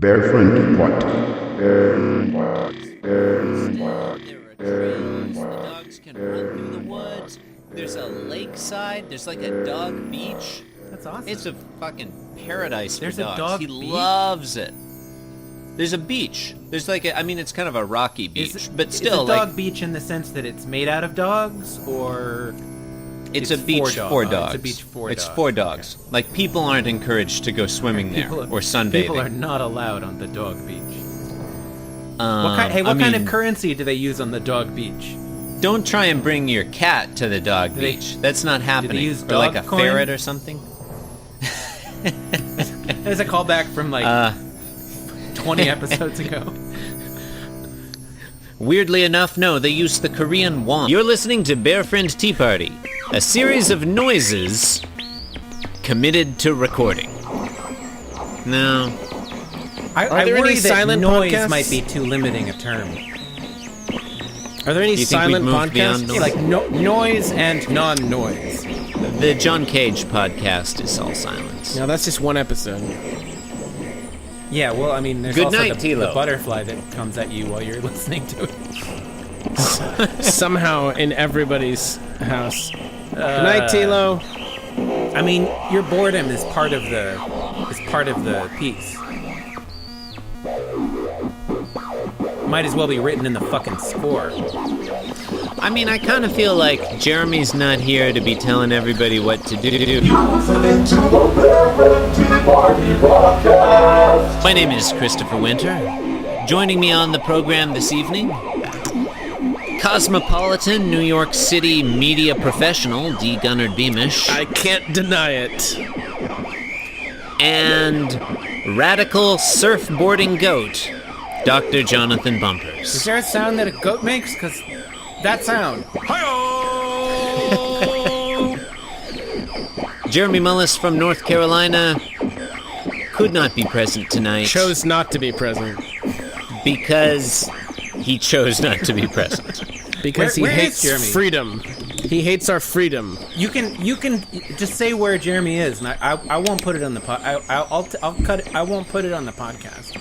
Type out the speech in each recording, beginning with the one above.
Barefriend what? There are trails, the dogs can run through the woods. There's a lakeside. There's like a dog beach. That's awesome. It's a fucking paradise There's for a dogs. dog He beach? loves it. There's a beach. There's like a, I mean, it's kind of a rocky beach, but still, is a dog like, beach in the sense that it's made out of dogs, or it's a beach for dogs. It's a beach for It's dogs. for dogs. Okay. Like, people aren't encouraged to go swimming there or sunbathing. People are not allowed on the dog beach. What kind of currency do they use on the dog beach? Don't try and bring your cat to the dog Do they- beach. That's not happening. use or like a dog coin? ferret or something. There's a callback from 20 episodes ago. Weirdly enough, no, they use the Korean won. You're listening to Barefriend Tea Party, a series of noises committed to recording. No. I there worry any that silent noise podcasts? might be too limiting a term. Are there any Do you think we've silent moved beyond podcasts? noise? Like noise and non-noise. The John Cage podcast is all silence. No, that's just one episode. Yeah, well, I mean, there's Good also night, the Tilo. butterfly that comes at you while you're listening to it. Somehow in everybody's house. Good night, Tilo. I mean, your boredom is part of the piece. Might as well be written in the fucking score. I mean, I kind of feel like Jeremy's not here to be telling everybody what to do. My name is Christopher Winter. Joining me on the program this evening, cosmopolitan New York City media professional D. Gunnard Beamish, I can't deny it. and radical surfboarding goat, Dr. Jonathan Is Bumpers. there a sound that a goat makes? Because that sound. Jeremy Mullis from North Carolina could not be present tonight Chose not to be present because he chose not to be present. because Where he is hates Jeremy? freedom. He hates our freedom. You can just say where Jeremy is, and I won't put it on the I'll cut it. I won't put it on the podcast.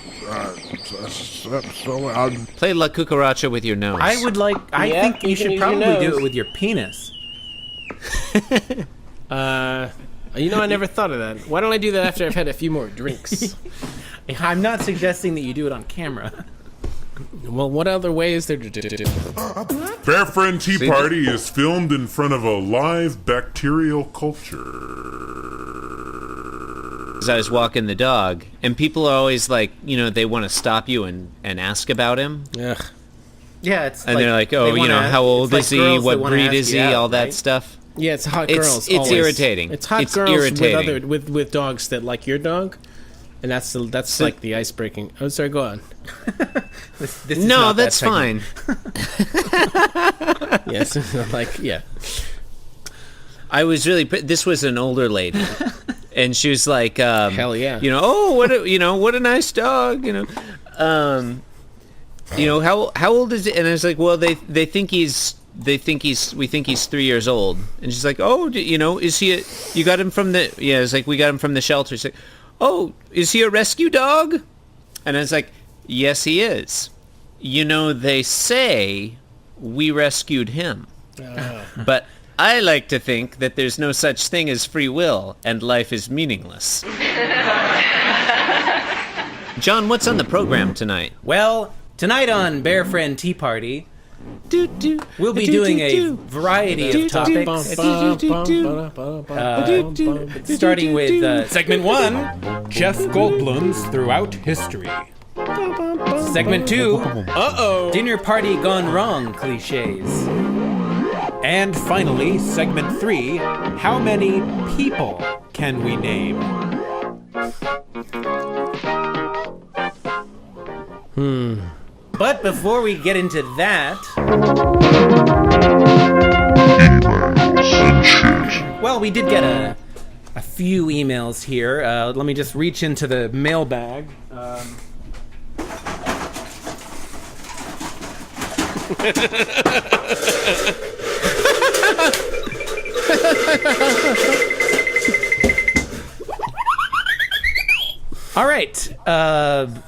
Play La Cucaracha with your nose. I Yeah, think you you can should use your probably do nose. it with your penis. I never thought of that. Why don't I do that after I've had a few more drinks? I'm not suggesting that you do it on camera. Well, what other way is there to do it? Barefriend Tea Party is filmed in front of a live bacterial culture. As I was walking the dog, and people are always like, they want to stop you and ask about him. Ugh. Yeah, it's And they're like, oh, how old is he? What breed is he? All that stuff. Yeah, it's hot It's- girls. it's always. irritating. It's hot It's girls irritating. with dogs that like your dog, and that's like the ice breaking. Oh, sorry, go on. this is No, not that that's segment. fine. Yes, yeah. I was really. This was an older lady, and she was like, Hell yeah. what a nice dog. How old is it? And I was like, well, we think he's 3 years old. And she's like, oh, is he you got him from the, it's like, we got him from the shelter. She's like, oh, is he a rescue dog? And I was like, yes, he is. They say we rescued him. But I like to think that there's no such thing as free will and life is meaningless. John, what's on the program tonight? Well, tonight on Bear Friend Tea Party, we'll be doing a variety of topics. Starting with segment 1, Jeff Goldblums throughout history. Segment 2, dinner party gone wrong cliches. And finally, segment 3, how many people can we name? But before we get into that, well, we did get a few emails here. Let me just reach into the mailbag. All right.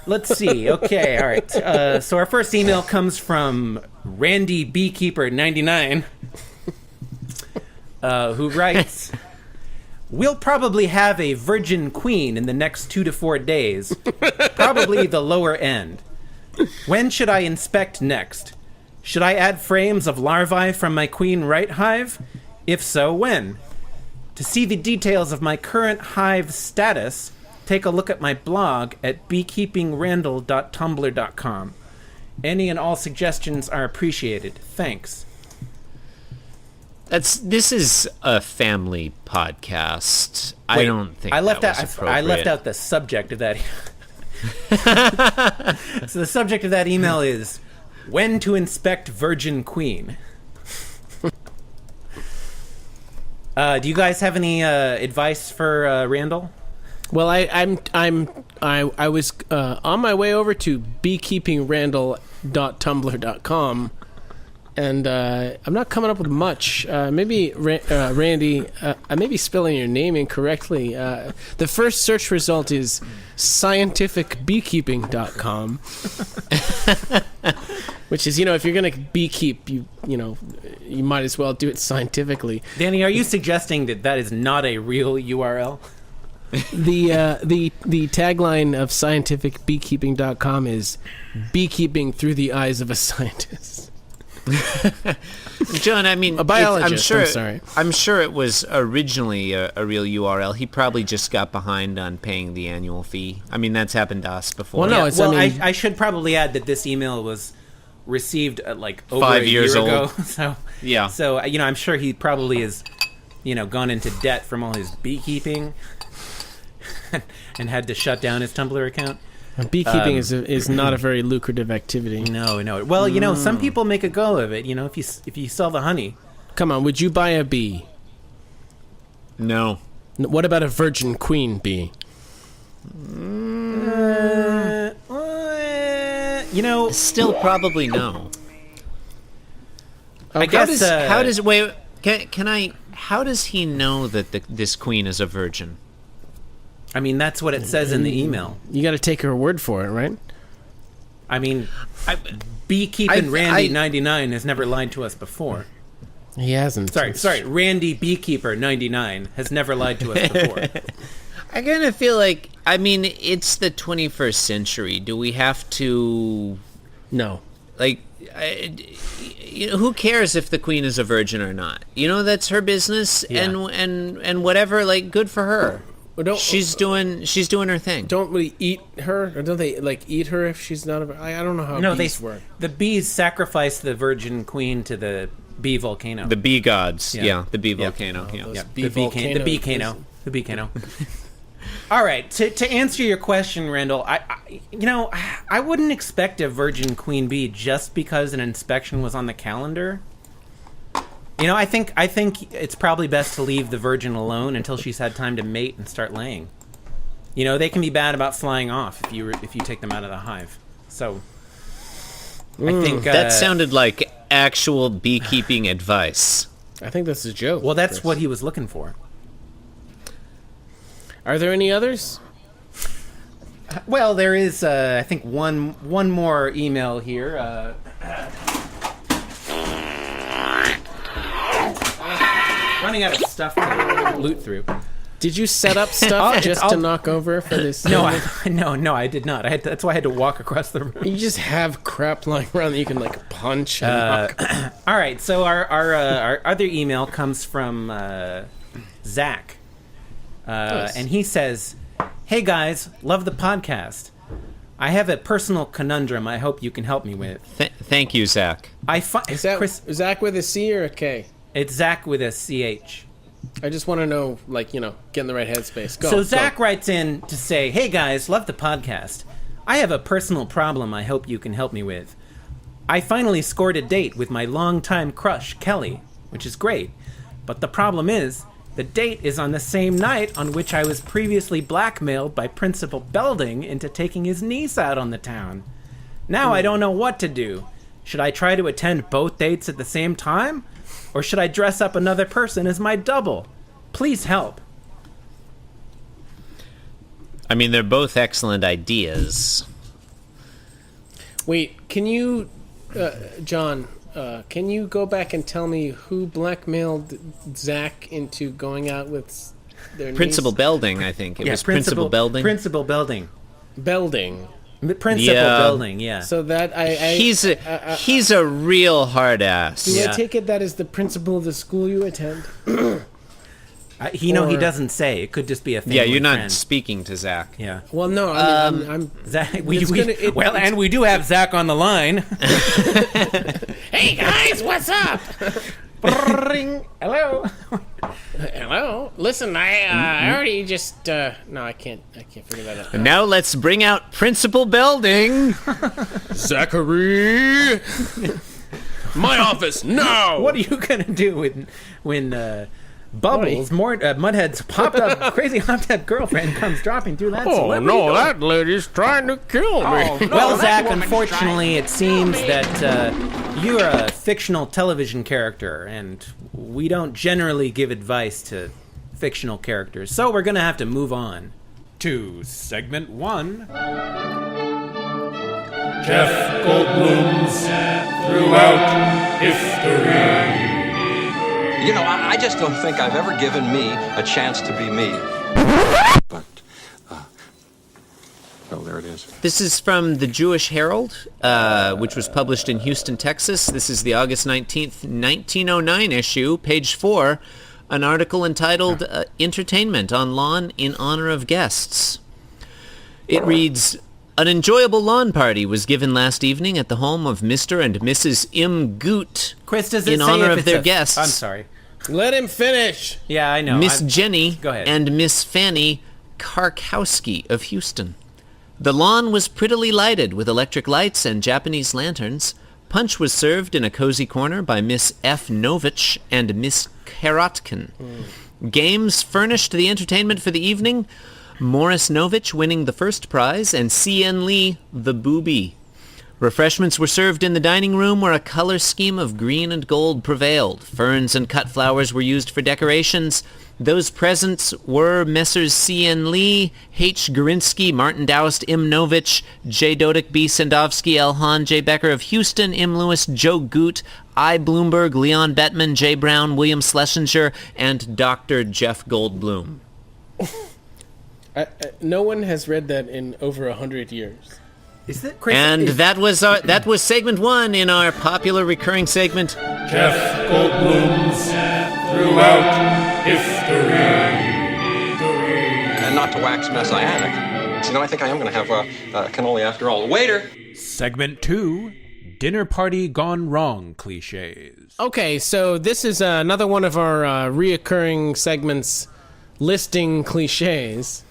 Let's see. Okay. All right. So our first email comes from Randy Beekeeper 99, who writes, "We'll probably have a virgin queen in the next 2 to 4 days, probably the lower end. When should I inspect next? Should I add frames of larvae from my queen right hive? If so, when? To see the details of my current hive status, take a look at my blog at beekeepingrandall.tumblr.com. Any and all suggestions are appreciated. Thanks." This is a family podcast. I don't think I left that out. was I left appropriate. out the subject of that. So the subject of that email is when to inspect virgin queen. Do you guys have any advice for Randall? Well, I was on my way over to beekeepingrandall.tumblr.com, and I'm not coming up with much. Maybe Randy, I may be spelling your name incorrectly. The first search result is scientificbeekeeping.com, which is, if you're going to beekeep, you might as well do it scientifically. Danny, are you suggesting that is not a real URL? The tagline of scientificbeekeeping.com is beekeeping through the eyes of a scientist. John, I mean, a biologist. I'm sure it was originally a real URL. He probably just got behind on paying the annual fee. I mean, that's happened to us before. Well, no, I should probably add that this email was received over 5 a years year old. ago. So Yeah. So I'm sure he probably is, gone into debt from all his beekeeping, and had to shut down his Tumblr account. Beekeeping is not a very lucrative activity. No. Well, some people make a go of it. If you sell the honey. Come on, would you buy a bee? No. What about a virgin queen bee? Still probably no. I guess. How does he know that this queen is a virgin? I mean, that's what it says in the email. You got to take her word for it, right? I mean, Beekeeping Randy 99 has never lied to us before. He hasn't. Sorry. Randy Beekeeper 99 has never lied to us before. I kind of feel like, it's the 21st century. Do we have to... No. Who cares if the queen is a virgin or not? That's her business, Yeah. and whatever, good for her. Well, she's doing her thing. Don't we eat her? Or don't they eat her if she's not a? I don't know how bees work. The bees sacrifice the virgin queen to the bee volcano. The bee gods, the bee Yeah. volcano. Yeah. The beecano. All right, to answer your question, Randall, I wouldn't expect a virgin queen bee just because an inspection was on the calendar. I think it's probably best to leave the virgin alone until she's had time to mate and start laying. They can be bad about flying off if you take them out of the hive. So I think that sounded like actual beekeeping advice. I think that's a joke. Well, that's what he was looking for. Are there any others? Well, there is, I think, one more email here. Running out of stuff to loot through. Did you set up stuff to knock over for this? No, I did not. That's why I had to walk across the room. You just have crap lying around that you can punch and knock. All right, so our other email comes from Zach. Nice. And he says, "Hey guys, love the podcast. I have a personal conundrum I hope you can help me with." Thank you, Zach. Is that Zach with a C or a K? It's Zach with a CH. I just want to know, get in the right headspace. Go. So Zach writes in to say, "Hey guys, love the podcast. I have a personal problem I hope you can help me with. I finally scored a date with my longtime crush, Kelly, which is great. But the problem is, the date is on the same night on which I was previously blackmailed by Principal Belding into taking his niece out on the town. Now I don't know what to do. Should I try to attend both dates at the same time? Or should I dress up another person as my double? Please help." I mean, they're both excellent ideas. Wait, can you, John? Can you go back and tell me who blackmailed Zach into going out with their Principal niece? Belding, I think. It was Principal Belding. Principal Belding. Belding. Principal Belding, yeah. So that He's a real hard ass. Do I take it that is the principal of the school you attend? He doesn't say. It could just be a family Yeah, you're not friend. speaking to Zach. Yeah. Well, no, I'm Zach, and we do have Zach on the line. Hey guys, what's up? Hello. Hello. Listen, I already just no, I can't figure that out. And now let's bring out Principal Belding. Zachary, my office now. What are you gonna do when Bubbles, Mudhead's popped up, crazy hopped up girlfriend comes dropping through that? Oh no, that lady's trying to kill me. Well, Zach, unfortunately, it seems that you're a fictional television character, and we don't generally give advice to fictional characters, so we're gonna have to move on to segment 1. Jeff Goldblums throughout history. You know, I just don't think I've ever given me a chance to be me. But, oh, there it is. This is from the Jewish Herald, which was published in Houston, Texas. This is the August 19th, 1909 issue, page 4, an article entitled Entertainment on Lawn in Honor of Guests. It reads, an enjoyable lawn party was given last evening at the home of Mr. and Mrs. M. Goot Chris, does it in say honor if of it's their guests. I'm sorry. Let him finish. Yeah, I know. Miss Jenny Go ahead. and Miss Fanny Karkowski of Houston. The lawn was prettily lighted with electric lights and Japanese lanterns. Punch was served in a cozy corner by Miss F. Novich and Miss Karotkin. Games furnished the entertainment for the evening, Morris Novich winning the first prize and C.N. Lee the booby. Refreshments were served in the dining room where a color scheme of green and gold prevailed. Ferns and cut flowers were used for decorations. Those presents were Messrs. C.N. Lee, H. Gorinsky, Martin Doust, M. Novich, J. Dodick, B. Sandovsky, L. Hahn, J. Becker of Houston, M. Lewis, Joe Goot, I. Bloomberg, Leon Bettman, J. Brown, William Schlesinger, and Dr. Jeff Goldblum. No one has read that in over 100 years. Is that Chris? And that was segment 1 in our popular recurring segment. Jeff Goldblums throughout history. And not to wax messianic. You know, I think I am going to have a cannoli after all. Waiter! Segment 2, Dinner Party Gone Wrong Clichés. Okay, so this is another one of our reoccurring segments listing cliches,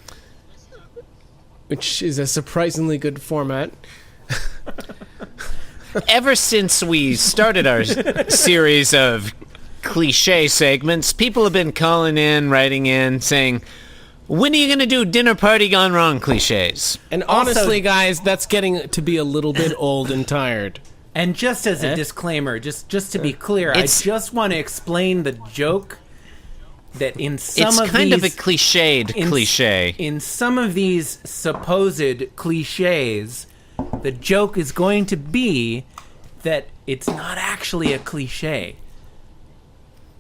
which is a surprisingly good format. Ever since we started our series of cliche segments, people have been calling in, writing in, saying, when are you going to do Dinner Party Gone Wrong cliches? And honestly, guys, that's getting to be a little bit old and tired. And just as a disclaimer, just to be clear, I just want to explain the joke that in some It's of kind these, of a cliched cliche. In some of these supposed cliches, the joke is going to be that it's not actually a cliche.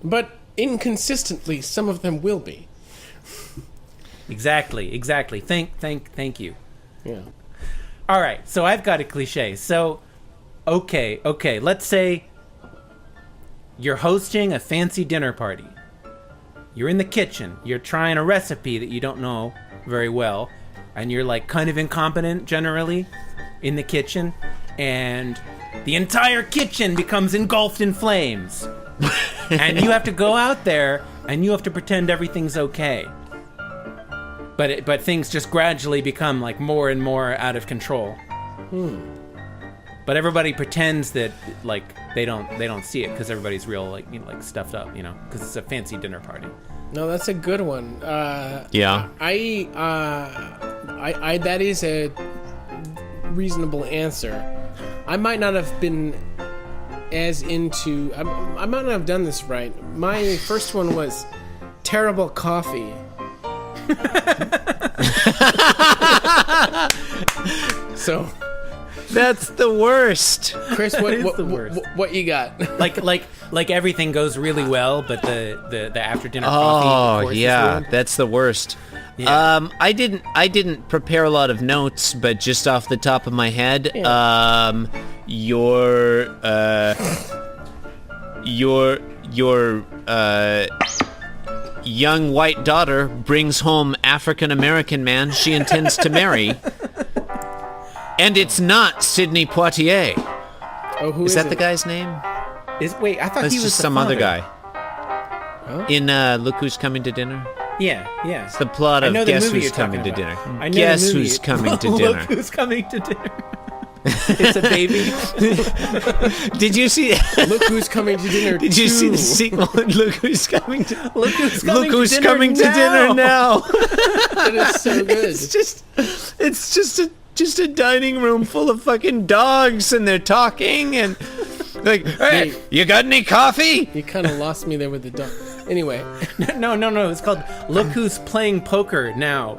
But inconsistently, some of them will be. Exactly. Thank you. Yeah. All right, so I've got a cliche. So, okay, let's say you're hosting a fancy dinner party. You're in the kitchen. You're trying a recipe that you don't know very well, and you're like kind of incompetent generally in the kitchen, and the entire kitchen becomes engulfed in flames. And you have to go out there and you have to pretend everything's okay. But things just gradually become like more and more out of control. But everybody pretends that like they don't see it because everybody's real like stuffed up, because it's a fancy dinner party. No, that's a good one. Yeah. I that is a reasonable answer. I might not have been as into. I might not have done this right. My first one was terrible coffee. So That's the worst. Chris, what you got? Like everything goes really well, but the after dinner Oh coffee. Of course, yeah, is ruined. that's the worst. Yeah. I didn't prepare a lot of notes, but just off the top of my head, your young white daughter brings home African American man she intends to marry, and it's not Sidney Poitier. Oh, who Is that it? the guy's name? Wait, I thought That's he was just the some other father. guy. In Look Who's Coming to Dinner. Yeah. It's the plot I of know the Guess movie Who's you're talking Coming to about. Dinner. I know Guess the movie. Who's Coming to Look Dinner. who's coming to dinner. It's a baby. Did you see? Look Who's Coming to Dinner. Did you see the 2. sequel? Look Who's Coming to Look who's coming to dinner now. That is so good. It's just a dining room full of fucking dogs, and they're talking and like, hey, Wait. you got any coffee? You kind of lost me there with the dog. Anyway, No. It's called Look Who's Playing Poker Now.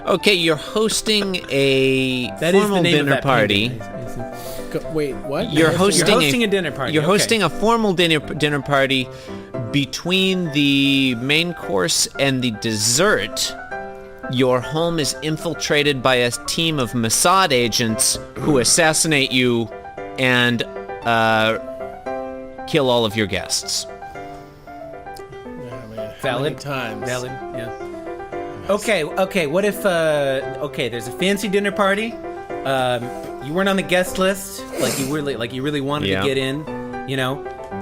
Okay, you're hosting a That is formal the name dinner of that party. painting. wait, what? You're hosting a dinner party. You're okay. hosting a formal dinner party. Between the main course and the dessert, your home is infiltrated by a team of Mossad agents who assassinate you and kill all of your guests. Oh, man. How Valid many times. Valid. Yeah. Okay. What if there's a fancy dinner party. You weren't on the guest list, like you really wanted Yeah. to get in,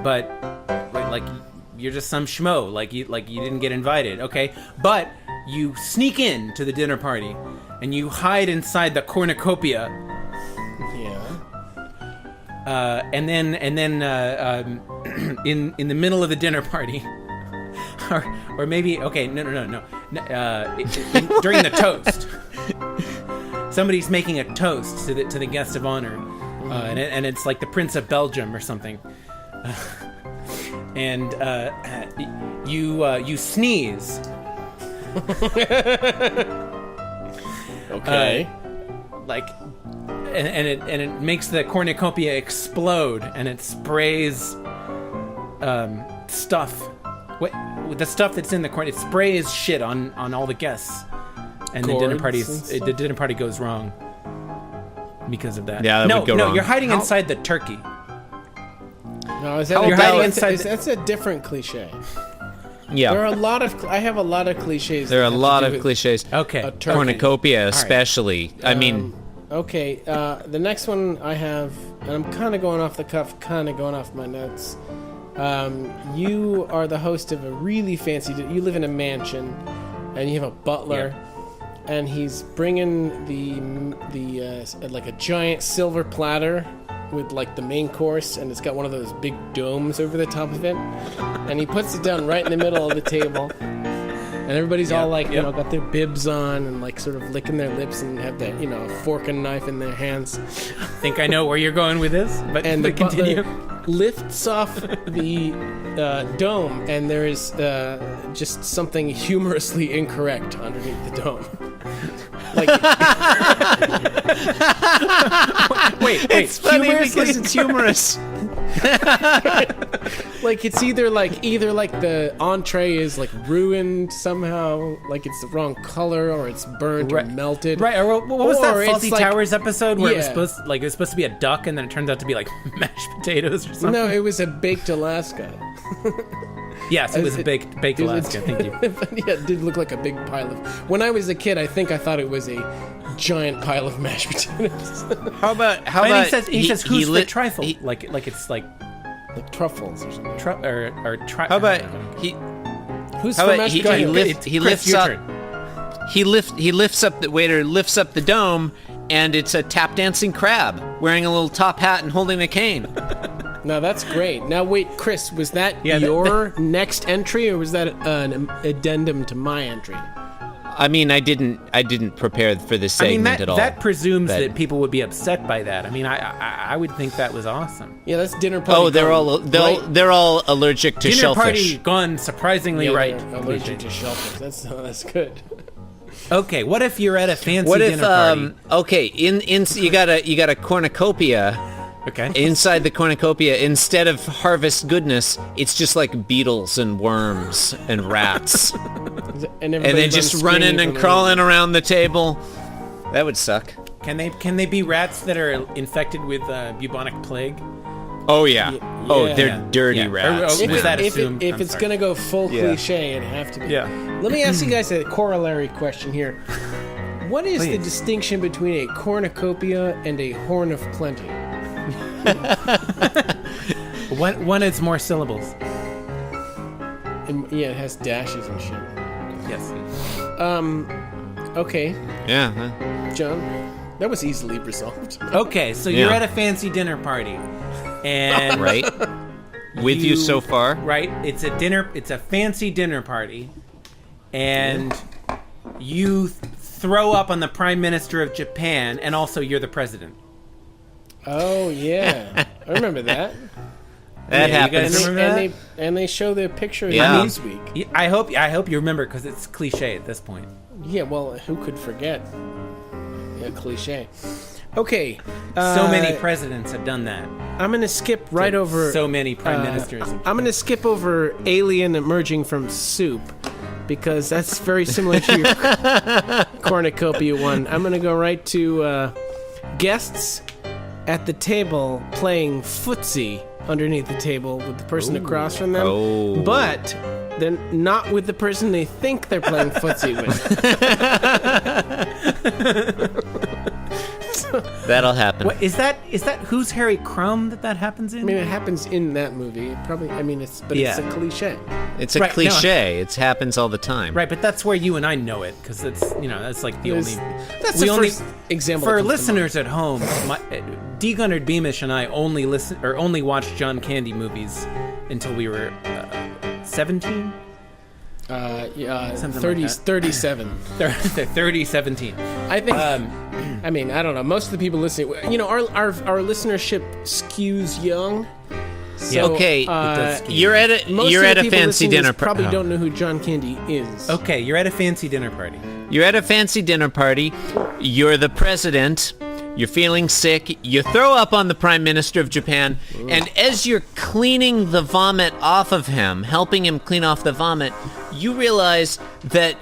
but like you're just some schmo, like you didn't get invited. Okay, but you sneak in to the dinner party and you hide inside the cornucopia. Yeah. And then in the middle of the dinner party, or maybe no. During the toast, somebody's making a toast to the guest of honor, and it's like the Prince of Belgium or something, and you sneeze. Okay. And it makes the cornucopia explode, and it sprays stuff. What the stuff that's in the corn? It sprays shit on all the guests, and the dinner party goes wrong because of that. Yeah, that would go wrong. You're hiding inside the turkey. No, is that You're hiding inside. that's a different cliche. Yeah. There are a lot of. I have a lot of cliches. There are a that have lot to of do with cliches. Okay. a turkey. Cornucopia, especially. I mean, Okay, the next one I have, and I'm kind of going off the cuff, kind of going off my notes. You are the host of a really fancy. You live in a mansion, and you have a butler, and he's bringing the like a giant silver platter with like the main course, and it's got one of those big domes over the top of it, and he puts it down right in the middle of the table. And everybody's all like, you know, got their bibs on and like sort of licking their lips and have that, you know, fork and knife in their hands. Think I know where you're going with this, but And the continue. butler lifts off the dome, and there is just something humorously incorrect underneath the dome. Like, Wait, it's funny humorously because it's humorous. like it's either like the entree is like ruined somehow, like it's the wrong color, or it's burnt or melted. Right, or what was that Or it's Faulty like- Towers episode where it was Yeah. supposed to be a duck, and then it turns out to be like mashed potatoes or something? No, it was a baked Alaska. Yes, it was a baked There's a- Alaska. Thank you. Yeah, it did look like a big pile of. When I was a kid, I think I thought it was a giant pile of mashed potatoes, How about And he says who's lit- the trifle? he- Like it's like like truffles or something. How about he? Who's How for about mashed he potatoes? he Chris, lifts your up? turn. He lifts up the waiter lifts up the dome, and it's a tap dancing crab wearing a little top hat and holding a cane. Now that's great. Now wait, Chris, was that Yeah, your next entry, or was that an addendum to my entry? I mean, I didn't prepare for this I mean, segment at all. that presumes But- that people would be upset by that. I mean, I would think that was awesome. Yeah, that's dinner party. Oh, they're all allergic to Dinner shellfish. party gone surprisingly right. They're allergic to shellfish. That's good. Okay, what if you're at a fancy What if dinner party? okay, in you got a cornucopia. Okay. Inside the cornucopia, instead of harvest goodness, it's just like beetles and worms and rats. And And then just running and crawling around the table. That would suck. Can they be rats that are infected with bubonic plague? Oh yeah. Oh, yeah. they're dirty Yeah. rats. Or was that If assumed? it's I'm sorry. gonna go full Yeah. cliche, it'd have to be. Yeah. Let me ask you guys a corollary question here. What is the Please. distinction between a cornucopia and a horn of plenty? One is more syllables. And, yeah, it has dashes and shit. Yes. Okay, Yeah. Huh? John, that was easily resolved. Okay, so you're Yeah. at a fancy dinner party, and Right. With you so far. right? It's a fancy dinner party, and you throw up on the Prime Minister of Japan, and also you're the president. Oh yeah, I remember that. That Yeah, you guys happens. remember that? And they show the picture Yeah. this week. I hope you remember because it's cliche at this point. Yeah, well, who could forget? A cliche. Okay, So many presidents have done that. I'm gonna skip right over. So many prime ministers. I'm gonna skip over alien emerging from soup because that's very similar to your cornucopia one. I'm gonna go right to guests at the table playing footsie underneath the table with the person across from them, Oh. but they're not with the person they think they're playing footsie with. That'll happen. What is that? Is that Who's Harry Crumb that happens in? I mean, it happens in that movie. It probably. I mean, it's Yeah. a cliche. It's a Right, no. cliche. It happens all the time. Right, but that's where you and I know it because it's that's like the There's- only. That's we the only first example. for that comes to listeners at home. D. Gunnard Beamish and I only watched John Candy movies until we were 17. Yeah, Something 30, like that. 37. They're 30, 17. I think. I mean, I don't know. Most of the people listening, our listenership skews young. So, Okay, does skew. you're at a most you're of at the a people fancy listening to dinner this probably party. don't know who John Candy is. Okay, you're at a fancy dinner party. You're at a fancy dinner party. You're the president. You're feeling sick. You throw up on the Prime Minister of Japan, and as you're cleaning the vomit off of him, helping him clean off the vomit, you realize that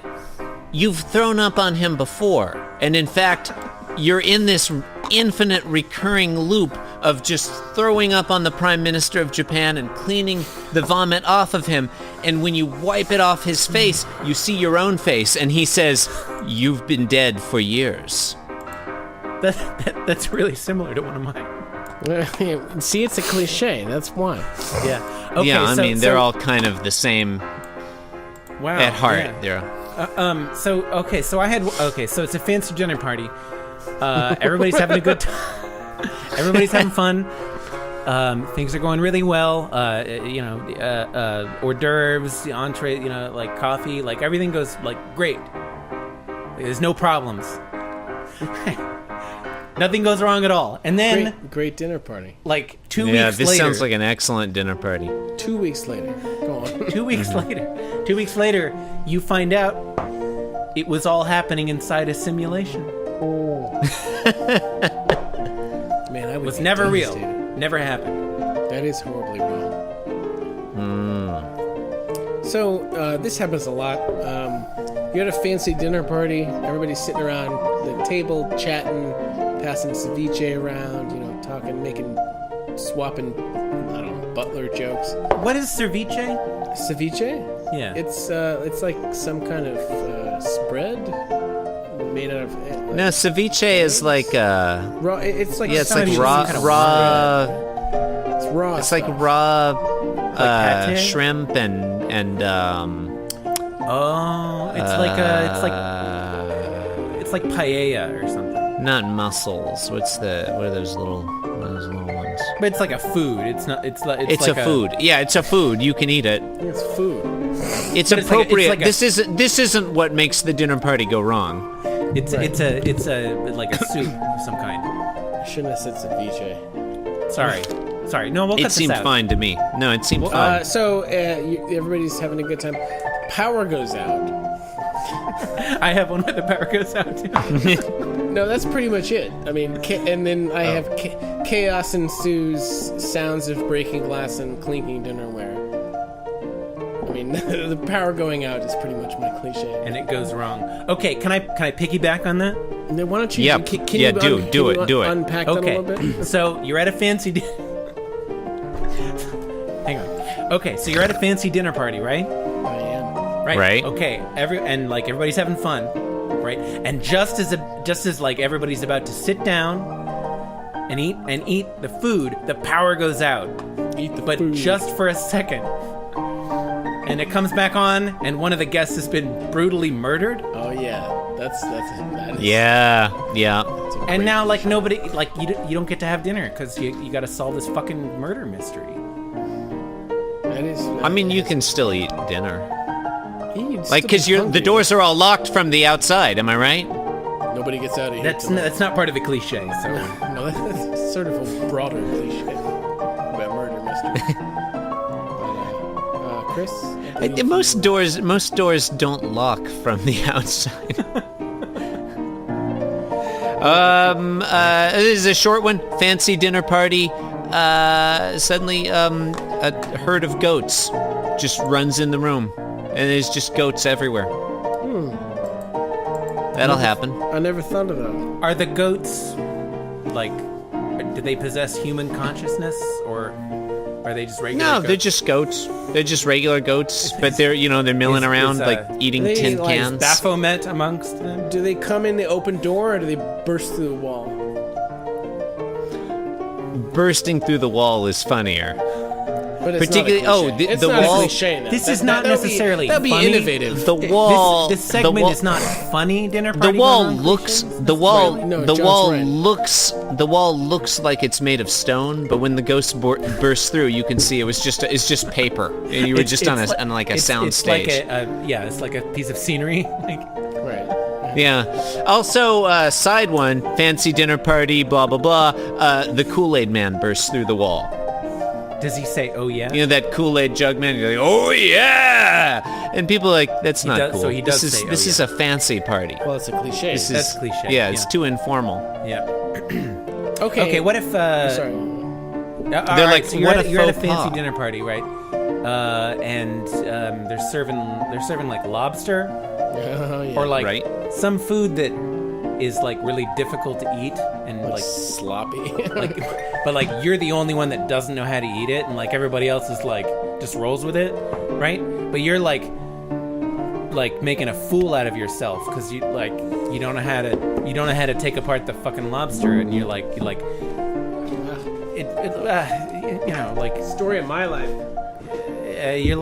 you've thrown up on him before. And in fact, you're in this infinite recurring loop of just throwing up on the Prime Minister of Japan and cleaning the vomit off of him. And when you wipe it off his face, you see your own face, and he says, "You've been dead for years." That's really similar to one of mine. See, it's a cliche. That's why. Yeah. Okay, Yeah, I so- mean, they're all kind of the same wow, at heart. yeah. They're So it's a fancy dinner party. Everybody's having a good time. Everybody's having fun. Things are going really well. Hors d'oeuvres, the entree, like coffee, like everything goes like great. There's no problems. Nothing goes wrong at all. And then, Great dinner party. like 2 yeah, weeks this later, sounds like an excellent dinner party. 2 weeks later. Go on. 2 weeks later, you find out it was all happening inside a simulation. Man, I Was get never real. devastated. Never happened. That is horribly wrong. So, this happens a lot. You're at a fancy dinner party. Everybody's sitting around the table, chatting, passing ceviche around, talking, swapping, I don't know, butler jokes. What is ceviche? Ceviche? Yeah. It's like some kind of spread made out of... No, ceviche is like raw. It's like it's some like kind of raw. It's raw. It's like stuff. raw pate? shrimp and Oh, it's like paella or something. Not mussels. What are those little ones? But it's like a food. It's not. It's like It's a food. Yeah, it's a food. You can eat it. It's food. It's But it's like- appropriate. it's like This isn't what makes the dinner party go wrong. It's a like a soup of some kind. I shouldn't have said ceviche. Sorry. No, we'll cut It this seemed out. fine to me. No, it seemed fine. Everybody's having a good time. Power goes out. I have one where the power goes out too. No, that's pretty much it. I mean, and then I have chaos ensues, sounds of breaking glass and clinking dinnerware. I mean, the power going out is pretty much my cliche. And it goes wrong. Okay, can I piggyback on that? And then why don't you? Yeah, Can yeah, you do it. Unpack that a Okay, little bit. so you're at a fancy. Hang on. Okay, so you're at a fancy dinner party, right? I am. Right. Okay. Everybody's having fun, right? And just as like everybody's about to sit down and eat the food, the power goes out. Eat the But food. just for a second. And it comes back on, and one of the guests has been brutally murdered. Oh yeah, that is. Yeah. That's a And great now, like, cliche. nobody, like, you don't get to have dinner because you got to solve this fucking murder mystery. That is. I mean, you can still eat dinner. You'd Like, still because be the hungry. doors are all locked from the outside. Am I right? Nobody gets out of here. That's not part of the cliche. So No, that's sort of a broader cliche about murder mystery. But, Chris? Most doors don't lock from the outside. This is a short one. Fancy dinner party. Suddenly, a herd of goats just runs in the room, and there's just goats everywhere. That'll happen. I never thought of that. are the goats, like, do they possess human consciousness, or are they just regular No, goats? they're just goats. They're just regular goats, but they're milling around like eating they tin like cans. Baphomet amongst them? Do they come in the open door or do they burst through the wall? Bursting through the wall is funnier. But it's Particularly- not a cliche. oh, the- it's the not wall- a cliche. Though. This is not necessarily That'd be funny. innovative. The wall. This segment is not funny dinner The party. wall going on looks. cliches? The wall. right. No, the John's wall right. looks. The wall looks like it's made of stone, but when the ghost burst through, you can see it's just paper. And you were just on like a sound it's stage. Like it's like a piece of scenery. Like, Right. Yeah. Also, side one, fancy dinner party, blah blah blah. The Kool-Aid man bursts through the wall. does he say, "Oh yeah"? You know that Kool-Aid jug man? You're like, oh yeah, and people are like, that's not does- cool. so he does this is say, "Oh, this is yeah." a fancy party. Well, it's a cliche. This That's is cliche, Yeah, it's yeah. too informal. Yeah. okay. Okay. What if? Sorry. They're like, so you're what at, a you're at a faux fancy pas. dinner party, right? And they're serving like lobster Oh, yeah. or like Right. some food that is like really difficult to eat and like sloppy. but like you're the only one that doesn't know how to eat it, and like everybody else is like just rolls with it, right? But you're like making a fool out of yourself because you don't know how to take apart the fucking lobster, and you're like Story of my life. you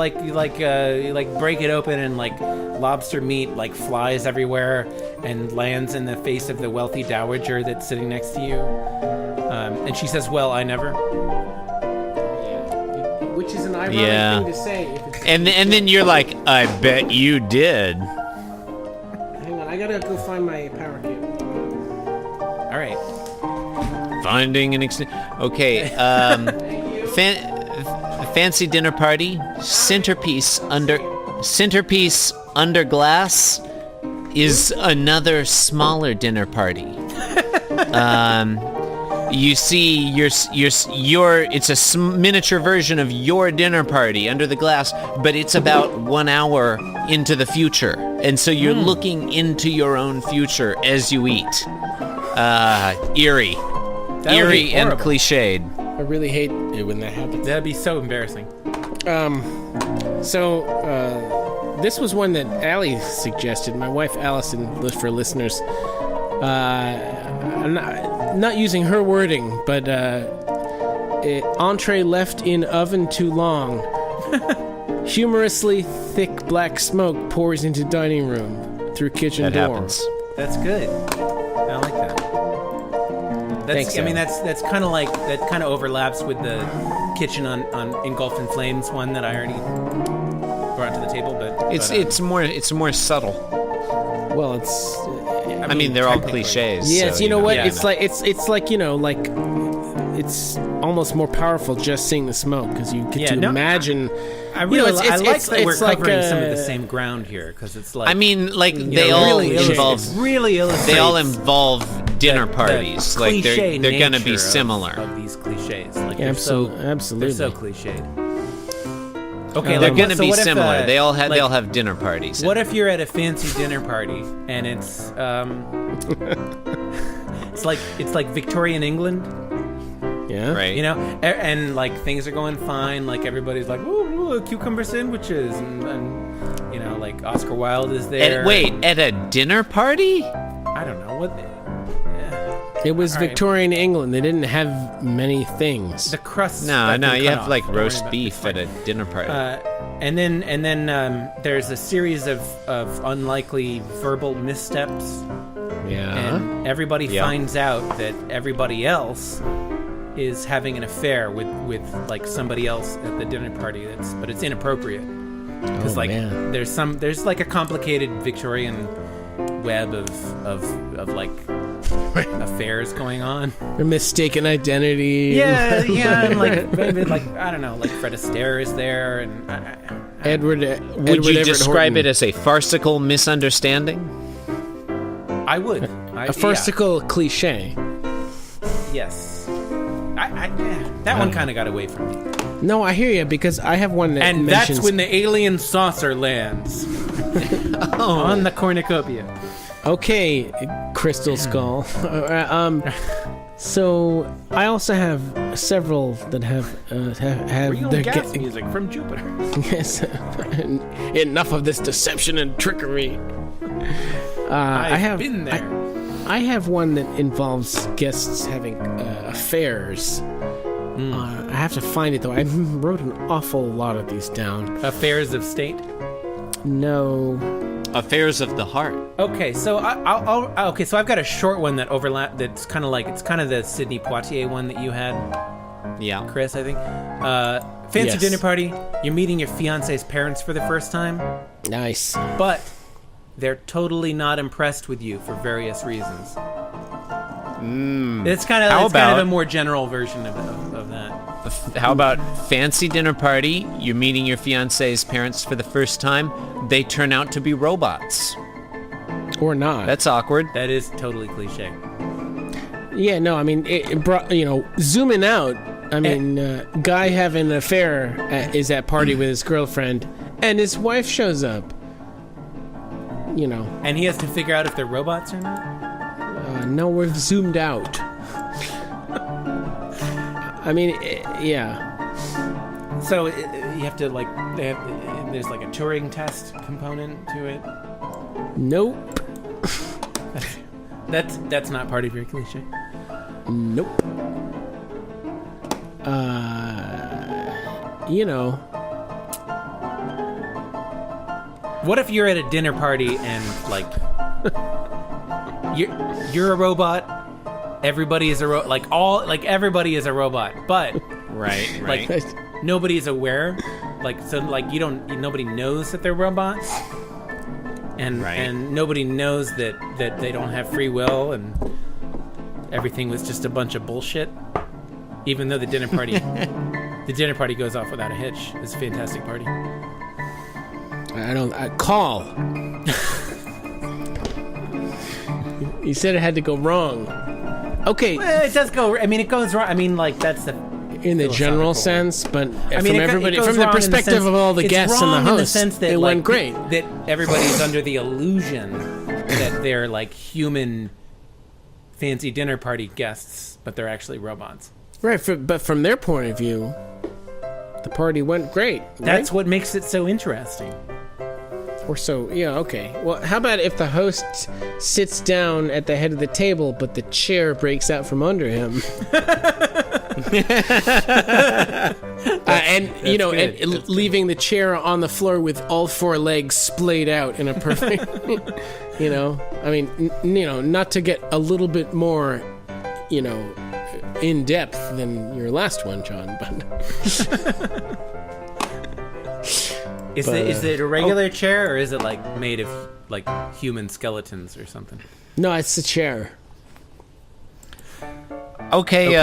break it open, and like lobster meat like flies everywhere and lands in the face of the wealthy dowager that's sitting next to you, and she says, "Well, I never." Which is an ironic Yeah. thing to say. If it's And then you're like, I bet you did. Hang on, I gotta go find my power cable. All right. Finding an okay. Fancy dinner party. Centerpiece under glass is another smaller dinner party. You see, it's a miniature version of your dinner party under the glass, but it's about 1 hour into the future, and so you're looking into your own future as you eat. Eerie That would be and horrible. cliched. I really hate it when that happens. That'd be so embarrassing. This was one that Allie suggested. My wife Allison, for listeners, I'm not using her wording, but entree left in oven too long. Humorously thick black smoke pours into dining room through kitchen That door. happens. That's good. I like that. Thanks, I mean, that's kind of like that. Kind of overlaps with the kitchen on Engulfed in Flames one that I already brought to the table. But It's more subtle. Well, it's. I mean, they're all cliches. Yes, so, you know what? yeah. It's like it's almost more powerful just seeing the smoke because you get to imagine. I really it's I like that we're it's like covering some of the same ground here because it's like I mean, like they know, all really involve. really illustrates They all involve dinner the parties. Like cliche they're gonna be nature similar. of these cliches. Like absolutely. they're so cliched. Okay, They're like, gonna so be what if, similar. They all like, have dinner parties. What if you're at a fancy dinner party and it's it's like Victorian England, Yeah. Right. you know, and like things are going fine. Like everybody's like, ooh, cucumber sandwiches, and you know, like Oscar Wilde is there. At a dinner party? I don't know what. It was All right. Victorian England. They didn't have many things. The crust. No, that's been you cut have off. like Don't worry roast about it. beef It's fine. at a dinner party. And then there's a series of unlikely verbal missteps, Yeah. and everybody Yeah. finds out that everybody else is having an affair with like somebody else at the dinner party. But it's inappropriate because man. there's like a complicated Victorian web of like affairs going on. A mistaken identity. Yeah, and like maybe like I don't know, like Fred Astaire is there, and Would you Everett describe Horton. it as a farcical misunderstanding? I would A farcical cliche? Yes, that one kind of got away from me. No, I hear you because I have one that And mentions. that's when the alien saucer lands on the cornucopia. Okay, Crystal Skull. So I also have several that have Real their gas music from Jupiter. Yes. Enough of this deception and trickery. I have been there. I have one that involves guests having affairs. I have to find it though. I wrote an awful lot of these down. Affairs of state. No. Affairs of the heart. Okay, so so I've got a short one that overlap. That's kind of like it's kind of the Sidney Poitier one that you had, Yeah. Chris. I think. Fancy Yes. dinner party. You're meeting your fiance's parents for the first time, Nice. but they're totally not impressed with you for various reasons. It's kind of How it's kind of about- a more general version of that. How about fancy dinner party? You're meeting your fiance's parents for the first time. They turn out to be robots. Or not. That's awkward. That is totally cliche. Yeah, no, I mean, it brought, zooming out, I mean, guy having an affair is at party with his girlfriend, and his wife shows up. And he has to figure out if they're robots or not. No, we've zoomed out. I mean, yeah. So you have to like there's like a Turing test component to it. Nope. That's not part of your cliche. Nope. What if you're at a dinner party and like you're a robot? Everybody is everybody is a robot, but Right. like nobody's aware. Nobody knows that they're robots, and Right. and nobody knows that they don't have free will, and everything was just a bunch of bullshit. Even though the dinner party goes off without a hitch. It's a fantastic party. Call. You said it had to go wrong. Okay, Well, it does go. I mean, it goes wrong. I mean, like that's the. in the general philosophical sense, but I from mean, everybody, it goes from the wrong in perspective sense- of all the it's guests and the wrong host, in the sense that, it like, went great. That everybody's under the illusion that they're like human, fancy dinner party guests, but they're actually robots. Right, but from their point of view, the party went great. That's right? what makes it so interesting. Or so, yeah, okay. Well, how about if the host sits down at the head of the table, but the chair breaks out from under him? And leaving the chair on the floor with all four legs splayed out in a perfect, I mean, not to get a little bit more, in depth than your last one, John, but Is it a regular chair, or is it like made of like human skeletons or something? no, it's a chair. Okay,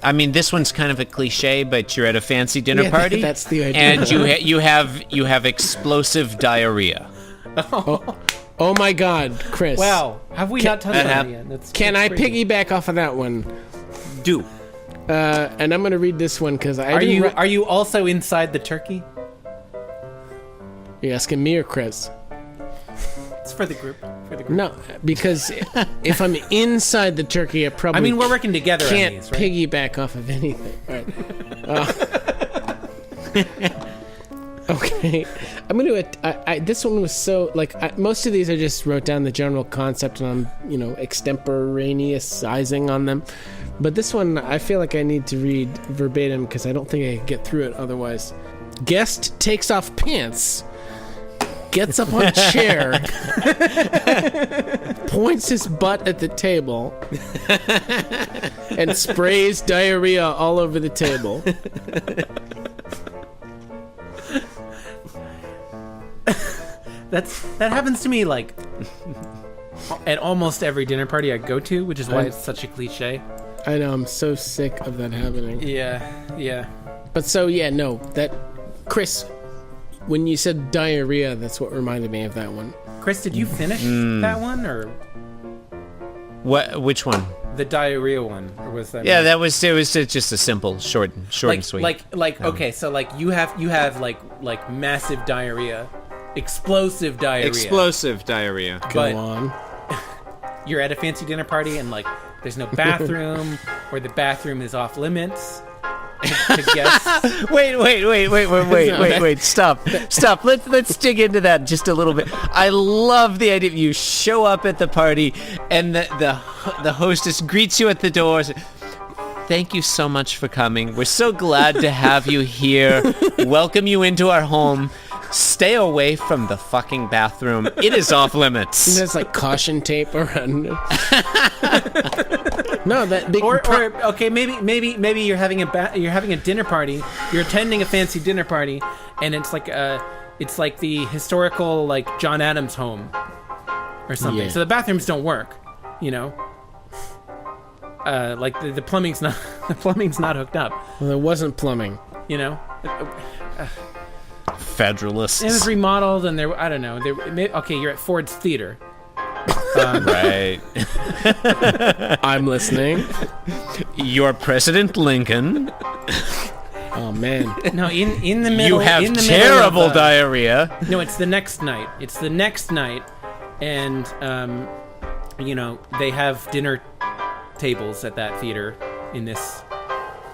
I mean, this one's kind of a cliche, but you're at a fancy dinner Yeah, party. that's the idea. And you have explosive diarrhea. Oh my God, Chris! Wow, have we not touched that on it yet? Can that's I crazy. piggyback off of that one? Do. And I'm going to read this one because Are you also inside the turkey? Are you asking me or Chris? It's for the group. No, because if I'm inside the turkey, I probably I mean, we're working together can't on these, right? piggyback off of anything. Right. Okay, I'm gonna. This one was so like most of these I just wrote down the general concept and I'm extemporaneousizing on them, but this one I feel like I need to read verbatim because I don't think I can get through it otherwise. Guest takes off pants, gets up on chair, points his butt at the table, and sprays diarrhea all over the table. That happens to me like at almost every dinner party I go to, which is why it's such a cliche. I know, I'm so sick of that happening. Yeah. But so, yeah, no, that... Chris, when you said diarrhea, that's what reminded me of that one. Chris, did you finish that one, or What? Which one? the diarrhea one, or was that? Yeah, it was just a simple, short and sweet. Okay, so like you have like massive diarrhea, explosive diarrhea. Explosive diarrhea. Go But- on. You're at a fancy dinner party and like there's no bathroom, or the bathroom is off limits to guests. Wait. Stop. Let's dig into that just a little bit. I love the idea. You show up at the party and the hostess greets you at the door. Thank you so much for coming. We're so glad to have you here. Welcome you into our home. Stay away from the fucking bathroom. It is off limits. There's like caution tape around it. No, that big... Or okay, maybe you're having a dinner party. You're attending a fancy dinner party, and it's like the historical like John Adams home or something. Yeah. So the bathrooms don't work, like the plumbing's not hooked up. Well, there wasn't plumbing. Federalists. It was remodeled, and I don't know. Okay, you're at Ford's Theater. Right. I'm listening. Your President Lincoln. Oh, man. No, in the middle. You have in the terrible middle of, diarrhea. No, it's the next night. And they have dinner tables at that theater in this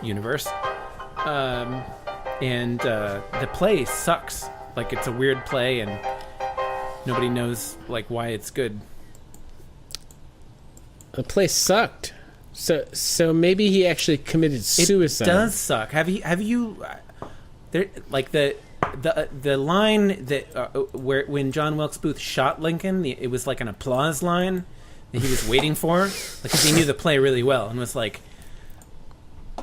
universe. And the play sucks. Like, it's a weird play, and nobody knows like why it's good. The place sucked. So maybe he actually committed suicide. It does suck. Have you there like the line that where when John Wilkes Booth shot Lincoln, it was like an applause line that he was waiting for, like, 'cause he knew the play really well and was like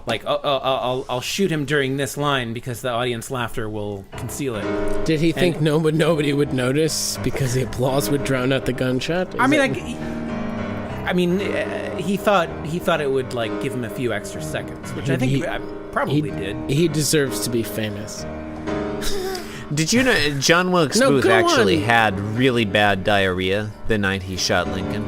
I'll shoot him during this line because the audience laughter will conceal it. Did he think nobody would notice because the applause would drown out the gunshot? He thought it would like give him a few extra seconds, which I think He probably did. He deserves to be famous. Did you know John Wilkes No, Booth go actually on. had really bad diarrhea the night he shot Lincoln?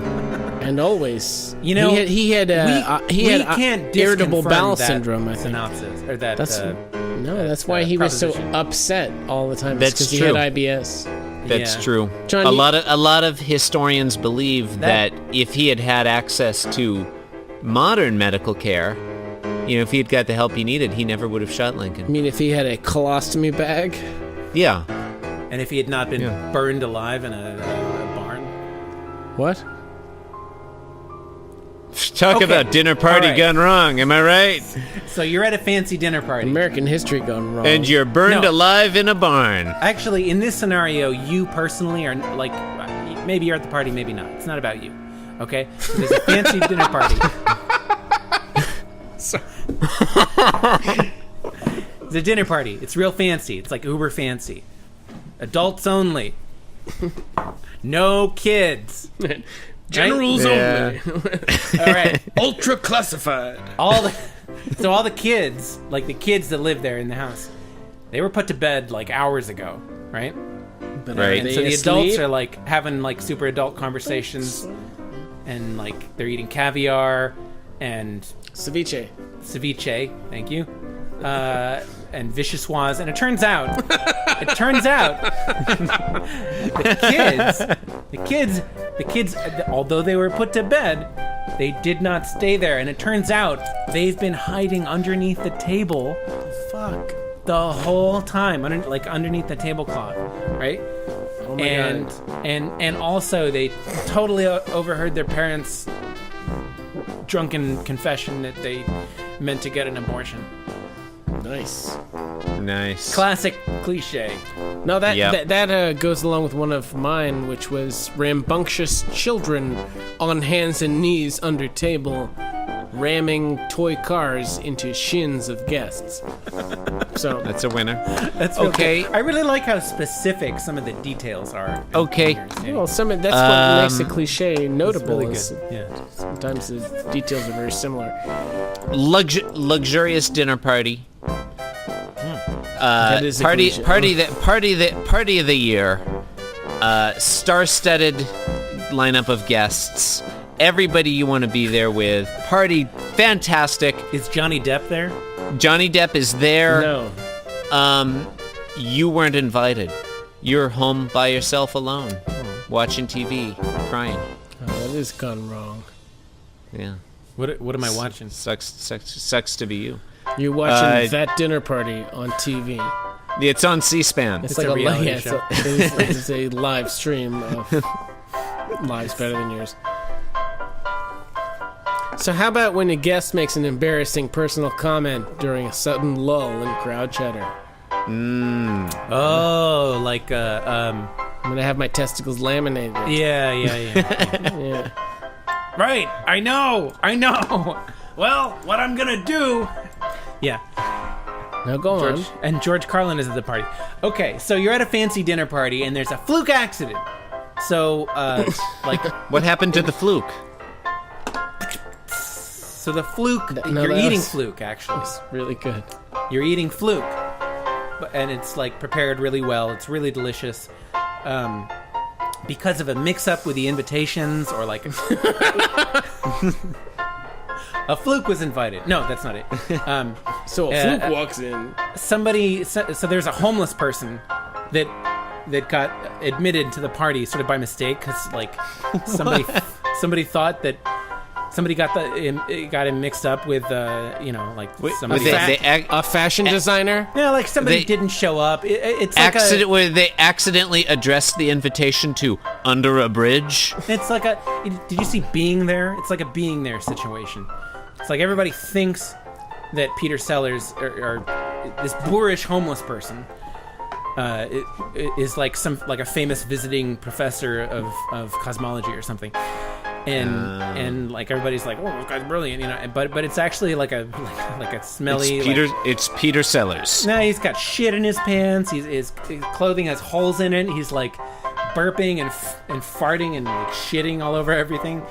And always, You know, he had can't irritable disconfirm bowel that syndrome. I think. synopsis or that. That's why he was so proposition. upset all the time. That's because true. he had IBS. That's Yeah. true. John, a you- lot of historians believe that if he had access to modern medical care, if he had got the help he needed, he never would have shot I Lincoln. mean, if he had a colostomy bag, Yeah. And if he had not been Yeah. burned alive in a barn. what? Talk Okay. about dinner party All right. gone wrong, am I right? So you're at a fancy dinner party. American history gone wrong. And you're burned No. alive in a barn. Actually, in this scenario, you personally are like, Maybe you're at the party, maybe not. It's not about you. Okay? So there's a fancy dinner party. It's a dinner party. It's real fancy. It's like uber fancy. Adults only. No kids. Generals only. All right. Ultra classified. All the kids, like the kids that live there in the house, they were put to bed like hours ago, right? Right. And so the adults are like having like super adult conversations, and like they're eating caviar and Ceviche. Thank you, and vichyssoise. And it turns out, the kids, although they were put to bed, they did not stay there. And it turns out they've been hiding underneath the table. Fuck. The whole time, underneath the tablecloth, right? Oh my God. And also they totally overheard their parents' drunken confession that they meant to get an abortion. Nice. Classic cliche. No, that goes along with one of mine, which was rambunctious children on hands and knees under table, ramming toy cars into shins of guests. So That's a winner. That's okay. I really like how specific some of the details are. Okay. well, that's what makes a cliche notable. Really is good. Yeah. Sometimes the details are very similar. Luxurious dinner party. That is a Party of the year. Star-studded lineup of guests. Everybody you want to be there with. Party fantastic. Is Johnny Depp there? Johnny Depp is there. No. You weren't invited. You're home by yourself alone, watching TV, crying. Oh, that has gone wrong. Yeah. What am I watching? Sucks to be you. You're watching that dinner party on TV. It's on C-SPAN. It's a reality show. show. It's a live stream of Lives Better Than Yours. So how about when a guest makes an embarrassing personal comment during a sudden lull in crowd chatter? Oh, like I'm gonna have my testicles laminated. yeah. Yeah. Right. I know. Well, what I'm gonna do? Yeah. Now go on. And George Carlin is at the party. Okay, so you're at a fancy dinner party and there's a fluke accident. So, like, What happened to the fluke? so the fluke. No, you're that eating was- fluke, actually. It's really good. You're eating fluke, and it's like prepared really well. It's really delicious. Because of a mix-up with the invitations, or like a fluke was invited. No, that's not it. So a fluke walks in. Somebody. So there's a homeless person that got admitted to the party sort of by mistake, because like somebody thought that. Somebody got him mixed up with somebody. A fashion designer? Yeah, like somebody They- didn't show up. It's like Where they accidentally addressed the invitation to under a bridge. It's like did you see Being There? It's like a Being There situation. It's like everybody thinks that Peter Sellers or this boorish homeless person is like a famous visiting professor of cosmology or something. And like everybody's like, oh, this guy's brilliant, but it's actually like a smelly. It's Peter Sellers. No, he's got shit in his pants. His clothing has holes in it. He's like burping and farting and like shitting all over everything.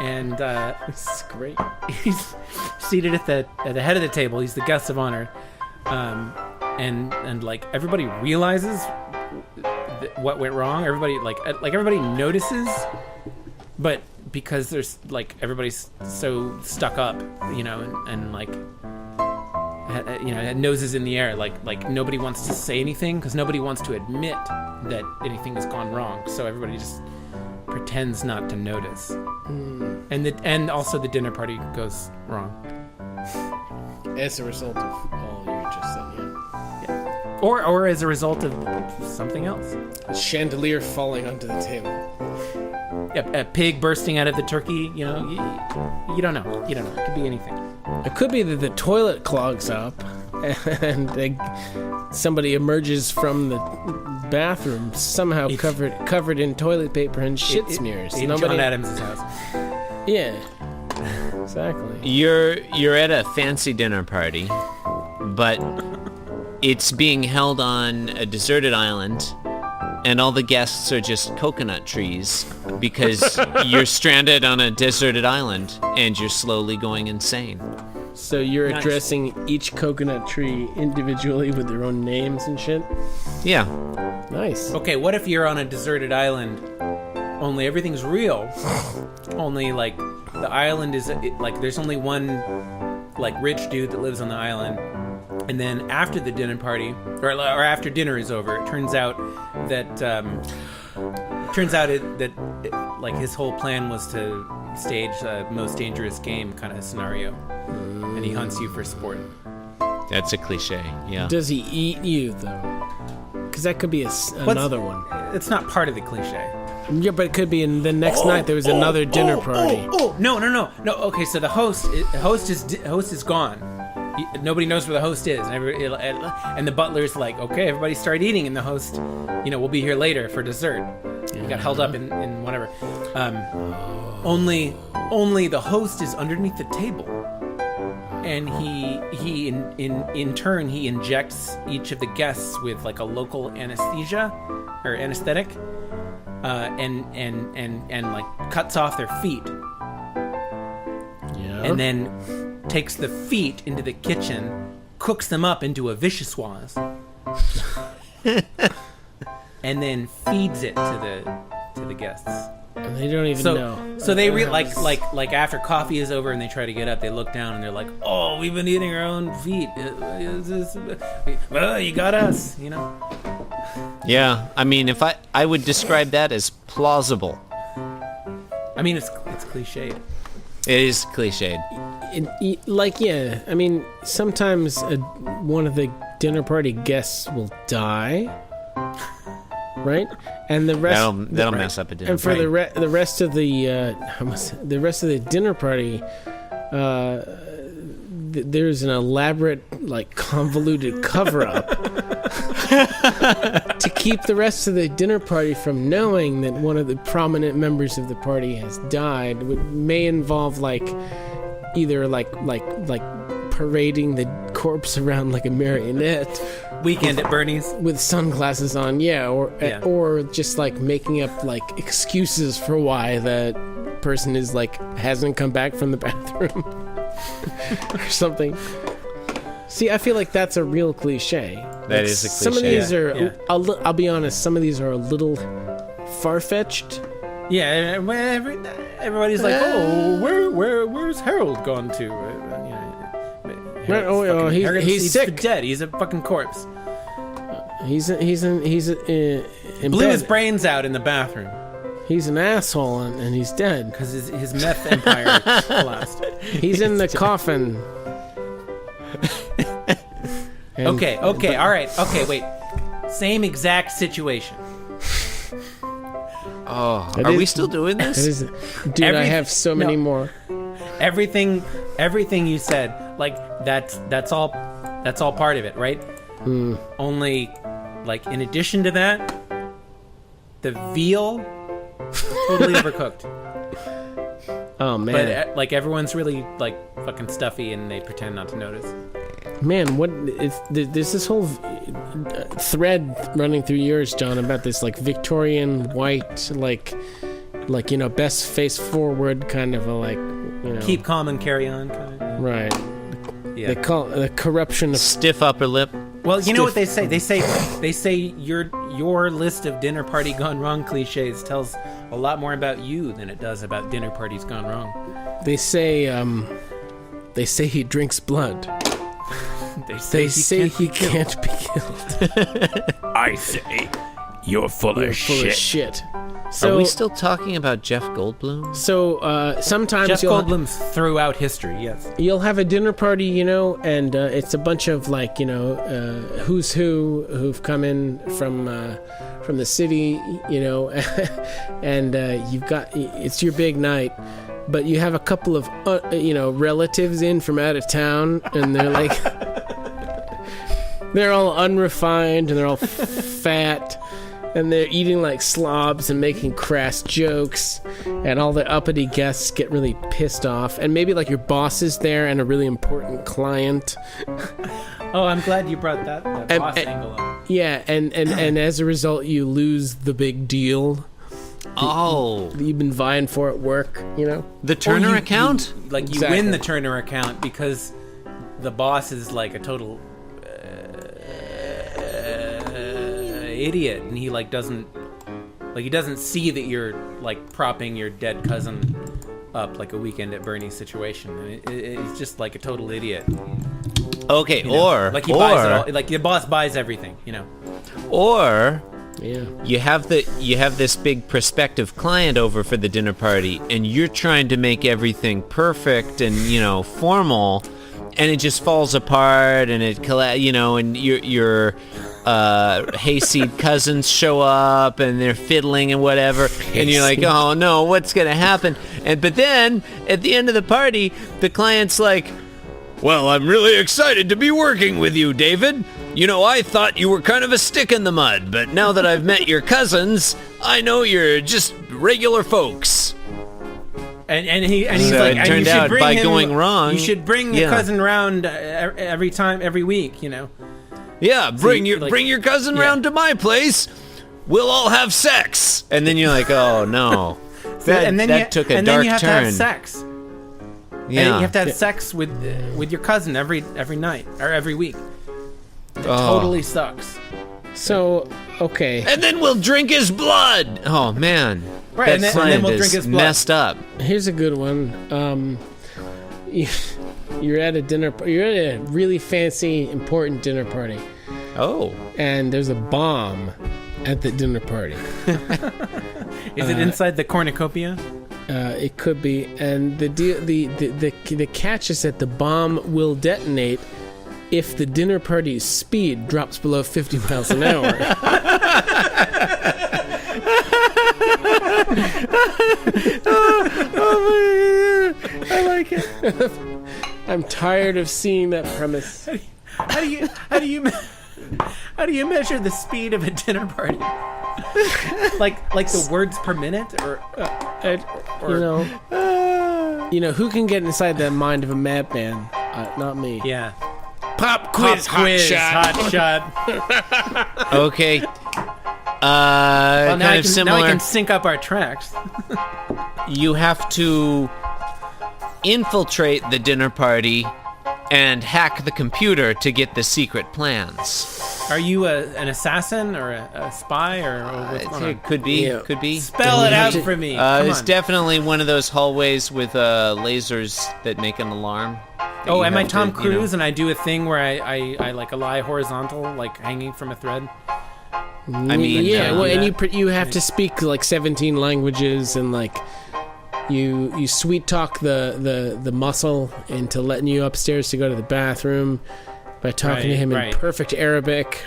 And This is great. he's seated at the head of the table. He's the guest of honor. And like everybody realizes what went wrong. Everybody everybody notices, but because there's like everybody's so stuck up, and like noses in the air, like nobody wants to say anything because nobody wants to admit that anything has gone wrong. So everybody just pretends not to notice, and also the dinner party goes wrong, As a result of all you just said, or as a result of something else. A chandelier falling onto the table. A pig bursting out of the turkey, you don't know. It could be anything. It could be that the toilet clogs up and somebody emerges from the bathroom somehow covered in toilet paper and shit smears. In John Adams' house. Yeah, exactly. You're at a fancy dinner party, but it's being held on a deserted island, and all the guests are just coconut trees because you're stranded on a deserted island and you're slowly going insane. So you're addressing each coconut tree individually with their own names and shit? Yeah. Nice. Okay, what if you're on a deserted island, only everything's real, only, like, the island is, like, there's only one, like, rich dude that lives on the island, and then after the dinner party, or after dinner is over, it turns out that, like, his whole plan was to stage a most dangerous game kind of scenario, and he hunts you for sport. That's a cliche, yeah. Does he eat you, though? Because that could be another one. It's not part of the cliche. Yeah, but it could be in the next night there was another dinner party. No. Okay, so the host is gone. Nobody knows where the host is, and the butler's like, okay, everybody start eating, and the host, we'll be here later for dessert. He got held up in whatever. Only the host is underneath the table, and he in turn he injects each of the guests with like a local anesthesia or anesthetic, and like cuts off their feet. Yeah. And then takes the feet into the kitchen, cooks them up into a vichyssoise, and then feeds it to the guests. And they don't even know. So they like after coffee is over and they try to get up, they look down and they're like, "Oh, we've been eating our own feet. Well, you got us, Yeah, I mean, if I would describe that as plausible. I mean, it's cliched. It is cliched. I mean, sometimes one of the dinner party guests will die, right? And the rest that'll mess up a dinner. And for the rest of the dinner party, there's an elaborate, like, convoluted cover-up to keep the rest of the dinner party from knowing that one of the prominent members of the party has died. It may involve either parading the corpse around like a marionette, Weekend at Bernie's with sunglasses on, or just like making up like excuses for why that person is hasn't come back from the bathroom or something. See, I feel like that's a real cliche. That is a cliche. Some of these are, I'll be honest, some of these are a little far-fetched. Yeah, everybody's like, "Oh, where's Harold gone to?" He's sick. Dead. He's a fucking corpse. He's in Blew bed. his brains out in the bathroom. He's an asshole and he's dead because his meth empire collapsed. He's in the coffin. Okay, all right. Okay, wait. Same exact situation. Oh, are we still doing this? Dude, I have so many more. Everything you said, that's all part of it, right? Only, in addition to that, the veal totally overcooked. Oh man! But everyone's really fucking stuffy, and they pretend not to notice. Man, there's this whole thread running through yours, John, about this Victorian white, best face forward kind of a keep calm and carry on kind of. Right. Yeah. They call it the corruption of stiff upper lip. Well, you know what they say? They say your list of dinner party gone wrong cliches tells a lot more about you than it does about dinner parties gone wrong. They say he drinks blood. They say he can't be killed. I say you're full of shit. So, are we still talking about Jeff Goldblum? So sometimes Jeff Goldblum's throughout history, yes. You'll have a dinner party, and it's a bunch of who's who've come in from the city, and you've got it's your big night, but you have a couple of relatives in from out of town, and they're like. They're all unrefined and they're all fat, and they're eating like slobs and making crass jokes, and all the uppity guests get really pissed off, and maybe like your boss is there and a really important client. Oh, I'm glad you brought that boss angle up. Yeah, and as a result, you lose the big deal Oh, that you've been vying for at work, you know? the Turner account? You Exactly. win the Turner account because the boss is like a total idiot, and he doesn't see that you're like propping your dead cousin up like a Weekend at Bernie's situation. And it's just like a total idiot. Okay, You know? or like he buys it all, like your boss buys everything, you know. or Yeah. you have this big prospective client over for the dinner party, and you're trying to make everything perfect and formal, and it just falls apart, and and your hayseed cousins show up, and they're fiddling and whatever, and you're like, oh no, what's gonna happen? But then at the end of the party, the client's like, well, I'm really excited to be working with you, David. I thought you were kind of a stick in the mud, but now that I've met your cousins, I know you're just regular folks. And he's So like, it and turned you should out bring by him, going wrong- you should bring your Yeah. cousin round every week, you know. Yeah, bring you, your cousin yeah. round to my place. We'll all have sex. And then you're like, oh no. That took a and dark then you have turn. to have sex. Yeah. And you have to have sex with your cousin every night or every week. It totally sucks. So, okay. And then we'll drink his blood. Oh man. Right, That and then client we'll is drink his blood. messed up. Here's a good one. You're at a dinner. You're at a really fancy, important dinner party, Oh. and there's a bomb at the dinner party. Is it inside the cornucopia? It could be, and the catch is that the bomb will detonate if the dinner party's speed drops below 50 miles an hour. I like it. I'm tired of seeing that premise. How do you measure the speed of a dinner party? like the words per minute, or Who can get inside the mind of a madman? Not me. yeah. Pop quiz, hot shot. Okay. Well, now kind of similar. Now I can sync up our tracks. You have to infiltrate the dinner party and hack the computer to get the secret plans. Are you an assassin or a spy or what's going on? It could be. Yeah. Could be. Spell it out for me. Come It's on. definitely one of those hallways with lasers that make an alarm. that Oh, you am I have to, Tom Cruise and I do a thing where I like lie horizontal, like hanging from a thread? I mean, yeah. Well, and that. you have to speak like 17 languages, and like you sweet talk the muscle into letting you upstairs to go to the bathroom by talking to him in right. perfect Arabic.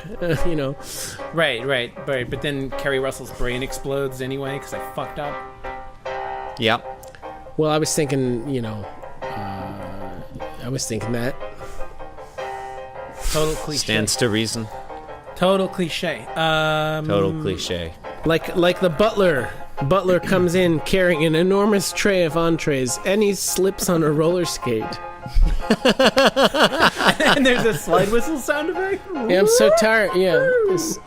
Right. But then Kerry Russell's brain explodes anyway because I fucked up. Yep. Well, I was thinking, that. Total cliche. Stands to reason. Total cliche. Total cliche. Like the butler. Butler comes in carrying an enormous tray of entrees, and he slips on a roller skate. And there's a slide whistle sound effect. Yeah, I'm so tired. Yeah, this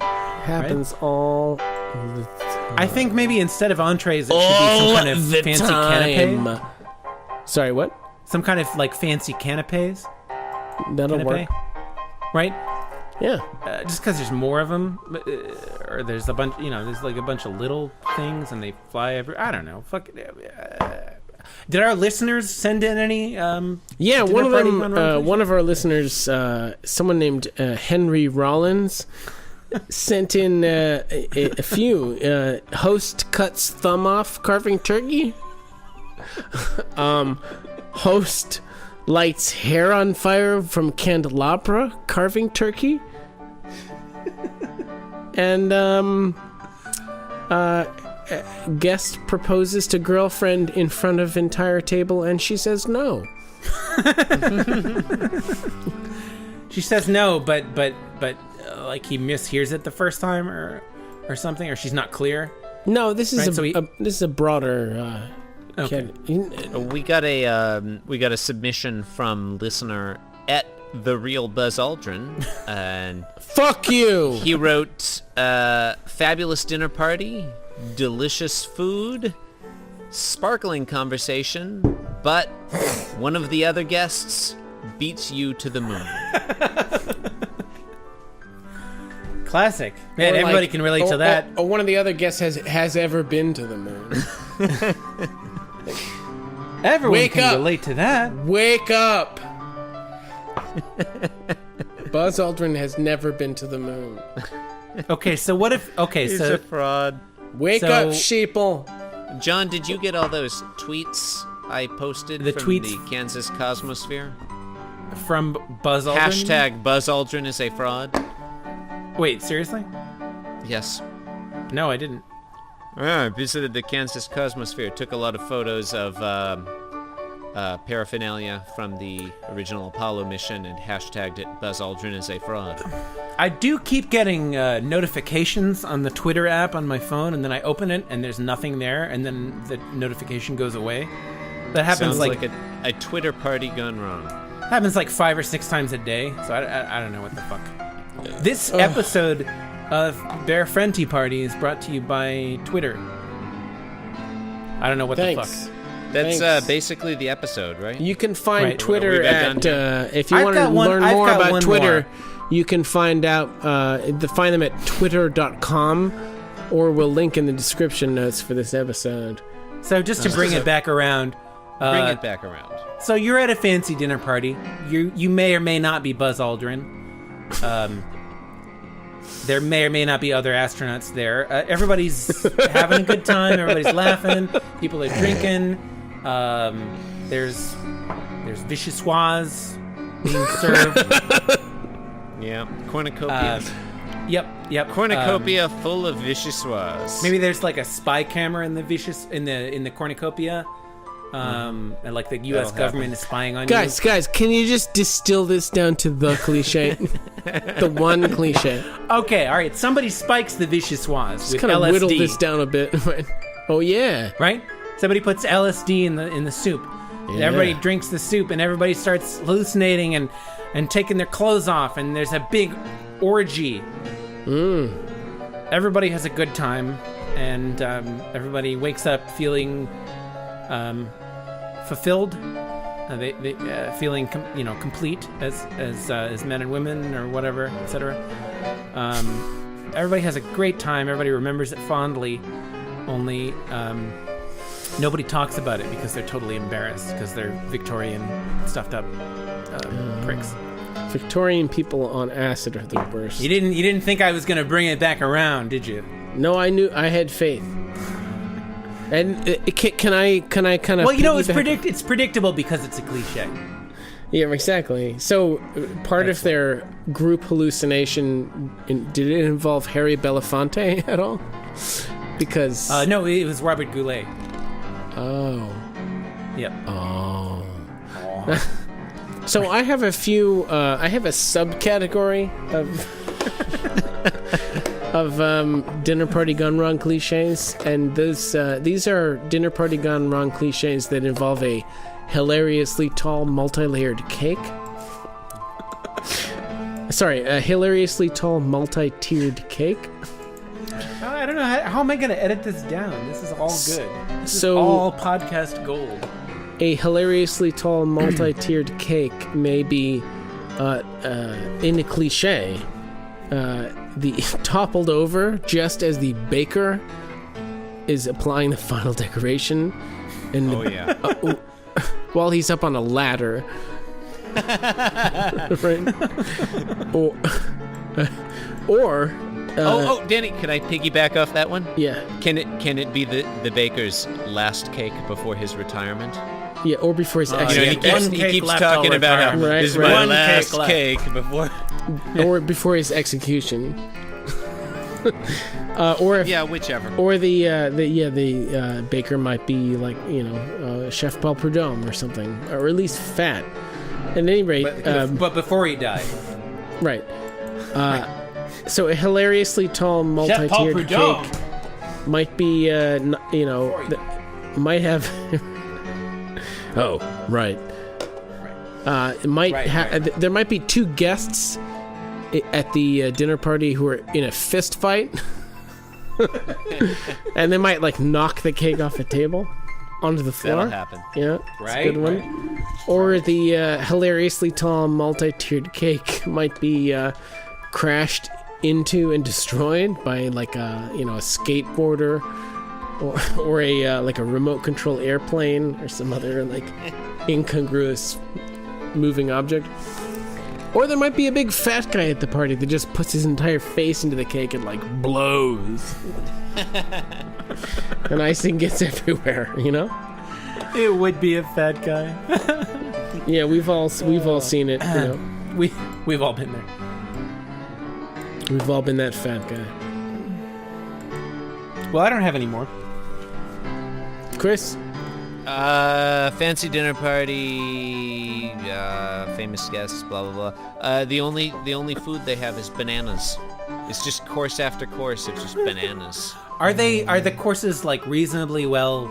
happens all the time. I think maybe instead of entrees, it should be some kind of fancy canapé. Sorry, what? Some kind of like fancy canapes. That'll Canapé. work. Right? Yeah. Just because there's more of them, or there's a bunch, there's like a bunch of little things, and they fly every. I don't know. Fuck. Did our listeners send in any? Yeah, dinner one of party them, conversations? one of our listeners, someone named Henry Rollins, sent in a few. Host cuts thumb off carving turkey. Host lights hair on fire from candelabra carving turkey. And guest proposes to girlfriend in front of entire table, and she says no. She says no, but like he mishears it the first time or something, or she's not clear. No, this is Right, this is a broader. Okay. We got a submission from listener at The Real Buzz Aldrin, and Fuck you! he wrote, fabulous dinner party, delicious food, sparkling conversation, but one of the other guests beats you to the moon. Classic. Man, Or everybody like- can relate to that. Or one of the other guests has ever been to the moon. Everyone Wake can up. relate to that. Wake up! Buzz Aldrin has never been to the moon. Okay, so what if... Okay, He's so... a fraud. Wake So- up, sheeple! John, did you get all those tweets I posted The from tweets- the Kansas Cosmosphere? From Buzz Aldrin? Hashtag Buzz Aldrin is a fraud. Wait, seriously? Yes. No, I didn't. I visited the Kansas Cosmosphere, took a lot of photos of paraphernalia from the original Apollo mission, and hashtagged it Buzz Aldrin is a fraud. I do keep getting notifications on the Twitter app on my phone, and then I open it, and there's nothing there, and then the notification goes away. That happens Sounds like a Twitter party gone wrong. happens like 5 or 6 times a day, so I don't know what the fuck. This episode of Bear Friend Tea Party is brought to you by Twitter. I don't know what Thanks. the fuck. That's Thanks. Basically the episode, right? You can find Right. Twitter Are we back at on if you I've want to got one- learn I've more got about one Twitter, more. you can find find them at twitter.com, or we'll link in the description notes for this episode. So just to bring it back around, Bring it back around. so you're at a fancy dinner party. You may or may not be Buzz Aldrin. There may or may not be other astronauts there. Everybody's having a good time. Everybody's laughing. People are drinking. There's vichyssoise being served. Yeah. Cornucopia. Yep. Cornucopia full of vichyssoise. Maybe there's like a spy camera in the cornucopia. And like the U.S. That'll government is spying on Guys, can you just distill this down to the cliche? The one cliche. you. Okay, all right. Somebody spikes the vichyssoise Just with kind of LSD. whittle this down a bit. Oh, yeah. Right? Somebody puts LSD in the soup. And everybody drinks the soup, and everybody starts hallucinating and taking their clothes off, and there's a big orgy. Everybody has a good time, and everybody wakes up feeling fulfilled. They feeling complete as men and women or whatever, etc. Everybody has a great time. Everybody remembers it fondly. Only nobody talks about it because they're totally embarrassed because they're Victorian stuffed up pricks. Victorian people on acid are the worst. You didn't think I was gonna bring it back around, did you? No, I knew. I had faith. And can I kind of? Well, it's predictable because it's a cliche. Yeah, exactly. So part of their group hallucination, did it involve Harry Belafonte at all? Because No, it was Robert Goulet. oh. Yep. So I have a few. I have a subcategory of dinner party gone wrong cliches, and these are dinner party gone wrong cliches that involve a hilariously tall, multi-layered cake. Sorry, a hilariously tall, multi-tiered cake. I don't know how am I going to edit this down. This is all good. This is So- all podcast gold. A hilariously tall, multi-tiered cake may be, in a cliche, the toppled over just as the baker is applying the final decoration, and while he's up on a ladder, right? Or Danny, can I piggyback off that one? yeah, Can it be the baker's last cake before his retirement? yeah, or before his You know, exit, One he keeps cake talking left, about how I'll retire. Right, this is right. my One last cake left. cake before. or before his execution, or if Yeah, whichever. or the baker might be like Chef Paul Prudhomme or something, or at least fat. At any rate, But before he died. Right. So a hilariously tall multi-tiered cake might be, might have... Oh, right. It might there might be two guests at the dinner party who are in a fist fight. And they might, like, knock the cake off the table onto the floor. That'll happen. Yeah, Right, good one. right. Or the hilariously tall multi-tiered cake might be crashed into and destroyed by, like, a skateboarder or a like a remote control airplane or some other, like, incongruous moving object. Or there might be a big fat guy at the party that just puts his entire face into the cake and, like, blows. And icing gets everywhere, you know? It would be a fat guy. Yeah, we've all seen it, you know. We've all been there. We've all been that fat guy. Well, I don't have any more. Chris? Fancy dinner party, famous guests, blah blah blah. The only food they have is bananas. It's just course after course of just bananas. Are the courses, like, reasonably well,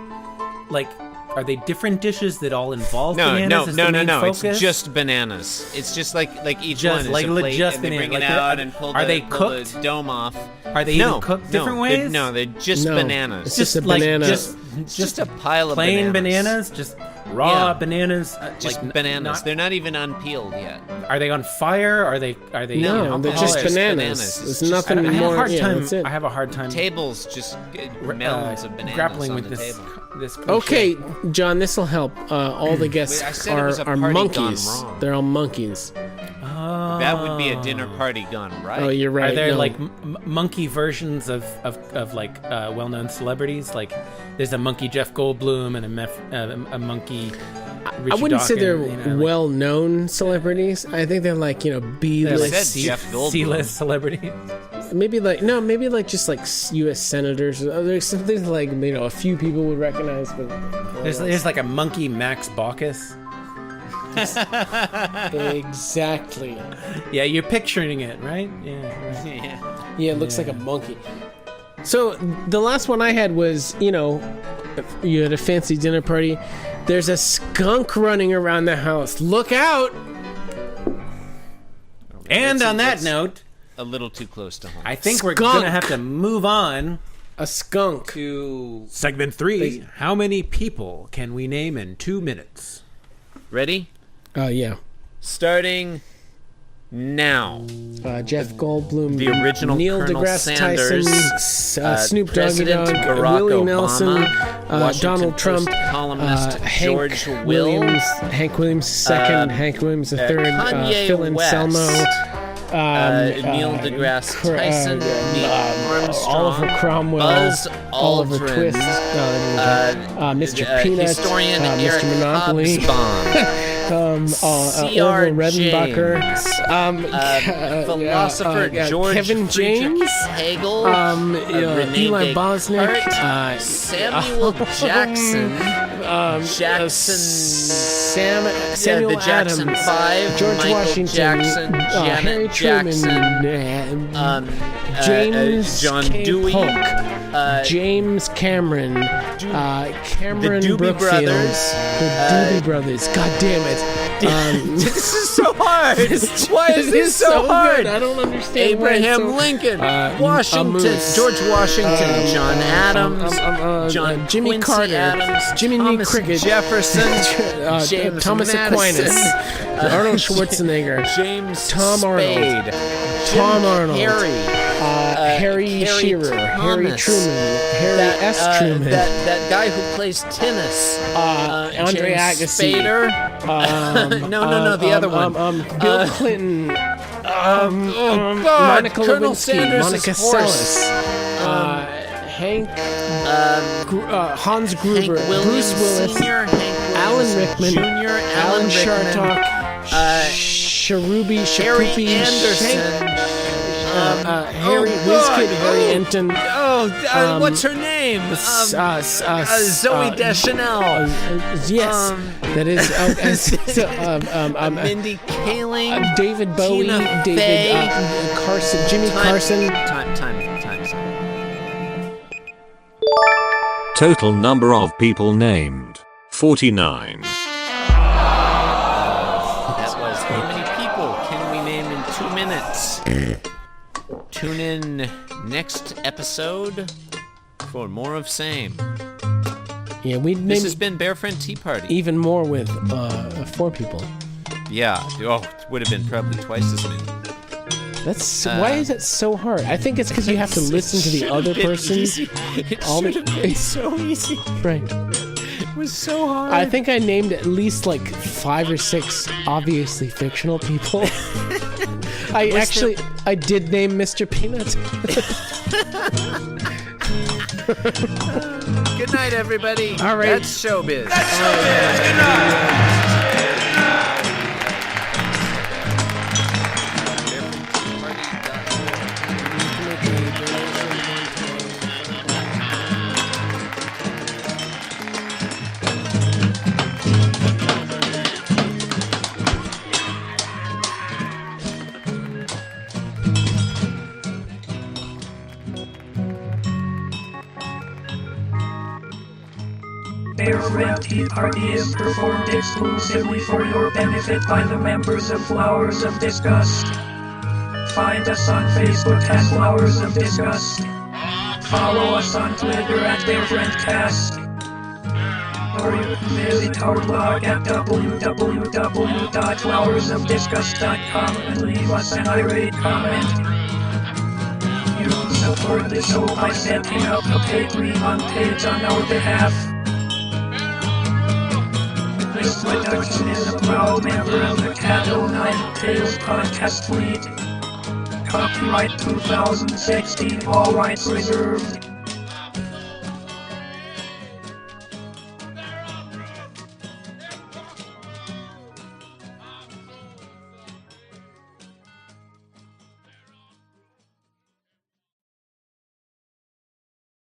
like, are they different dishes that all involve bananas? Is the main focus? It's just bananas. It's just like each Just, one like, is a plate, just and they bring bananas. it Like, out and pull are they pull the cooked? dome off. Are they even cooked different ways? They're just No. bananas. It's just a like, banana. just a pile of plain bananas. just raw Yeah. bananas. Just like, bananas. They're not even unpeeled yet. Are they on fire? Are they? No, they're just just bananas. bananas. There's It's just nothing I have more. a hard time. That's it. I have a hard time Tables just melons of bananas grappling on with the this. table. This cliche. Okay, John, this will help. All the guests I said it was a are party monkeys. gone wrong. They're all monkeys. That would be a dinner party gone right. Oh, you're right. Are there no. like monkey versions of like well-known celebrities? Like there's a monkey Jeff Goldblum and a monkey. Richard I wouldn't say they're Dawkins, like, well-known celebrities. I think they're like, they're B-list. like said Jeff Goldblum. C-list celebrities. Maybe like just like U.S. senators. There's something like a few people would recognize, but There's like a monkey Max Baucus. exactly. Yeah, you're picturing it, right? Yeah. Right. Yeah, it looks like a monkey. So the last one I had was, you had a fancy dinner party. There's a skunk running around the house. Look out! And on that note, A little too close to home. I think we're Skunk. gonna have to move on A skunk. to segment 3. How many people can we name in 2 minutes? Ready? Oh, yeah. Starting now. Jeff Goldblum, The original Neil Colonel deGrasse Sanders, Tyson, Snoop Doggy President Dogg, Barack Willie Obama, Nelson, Washington Donald Trump, Post columnist Hank George Will, Williams, Hank Williams II, Hank Williams III, Kanye Phil West, Anselmo, Neil deGrasse Tyson, Neil Armstrong, Oliver Cromwell, Buzz Oliver Aldrin, Twist, Mr. Peanut, historian Eric Mr. Monopoly, Hobsbawm, Orville Redenbacher, philosopher George Kevin James, Friedrich Hegel, Rene Eli Bosnick, Descartes, Samuel Jackson, Samuel the Jackson Adams, 5, George Michael Washington, Jackson, Harry Janet Truman, Jackson, James John K. Dewey, Polk, James Cameron, Cameron the Doobie Brookfield, Brothers, the Doobie Brothers. God damn it! This is so hard. Why is this so hard? Good. I don't understand. why it's Abraham so- Lincoln, a Washington, moose. George Washington, John Adams, John Jimmy Quincy Carter, Adams, Jimmy Thomas Cricket, Jefferson, James Thomas Madison, Aquinas, Arnold Schwarzenegger, James Tom Spade, Arnold, Tom Arnold, Harry Shearer, Harry Thomas, Truman, Harry S. Truman, that guy who plays tennis, Andre James Agassi, Spader. No, the other one. Bill Clinton, God, Monica Colonel Lewinsky, Sanders' Monica horse. Seles, Hank, Hans Hank Gruber, Williams Bruce Willis, Sr., Hank Alan Williams Rickman, Jr., Alan Rickman, Shartok, Sharubi, Harry Shakupi, Anderson, Harry WizKid, Harry Enton, what's her name? Zoe Deschanel. Yes, that is. Mindy Kaling. David Bowie. Tina David Fey. Carson. Jimmy Carson. Time. Total number of people named 49. That was how many people can we name in 2 minutes? Tune in next episode for more of same. Yeah, we This named has been Bear Friend Tea Party. even more with 4 people. Yeah. Oh, it would have been probably twice as many. That's why is it so hard? I think it's because you have to listen to the other person. It should have been so easy. Right. It was so hard. I think I named at least like 5 or 6 obviously fictional people. I did name Mr. Peanut. Good night, everybody. All right. That's showbiz. Good night. Bear Friend Tea Party is performed exclusively for your benefit by the members of Flowers of Disgust. Find us on Facebook at Flowers of Disgust. Follow us on Twitter at BearFriendCast. Or you can visit our blog at www.flowersofdisgust.com and leave us an irate comment. You can support the show by setting up a Patreon page on our behalf. This production is a proud member of the Cat O' Tales podcast fleet. Copyright 2016, all rights reserved.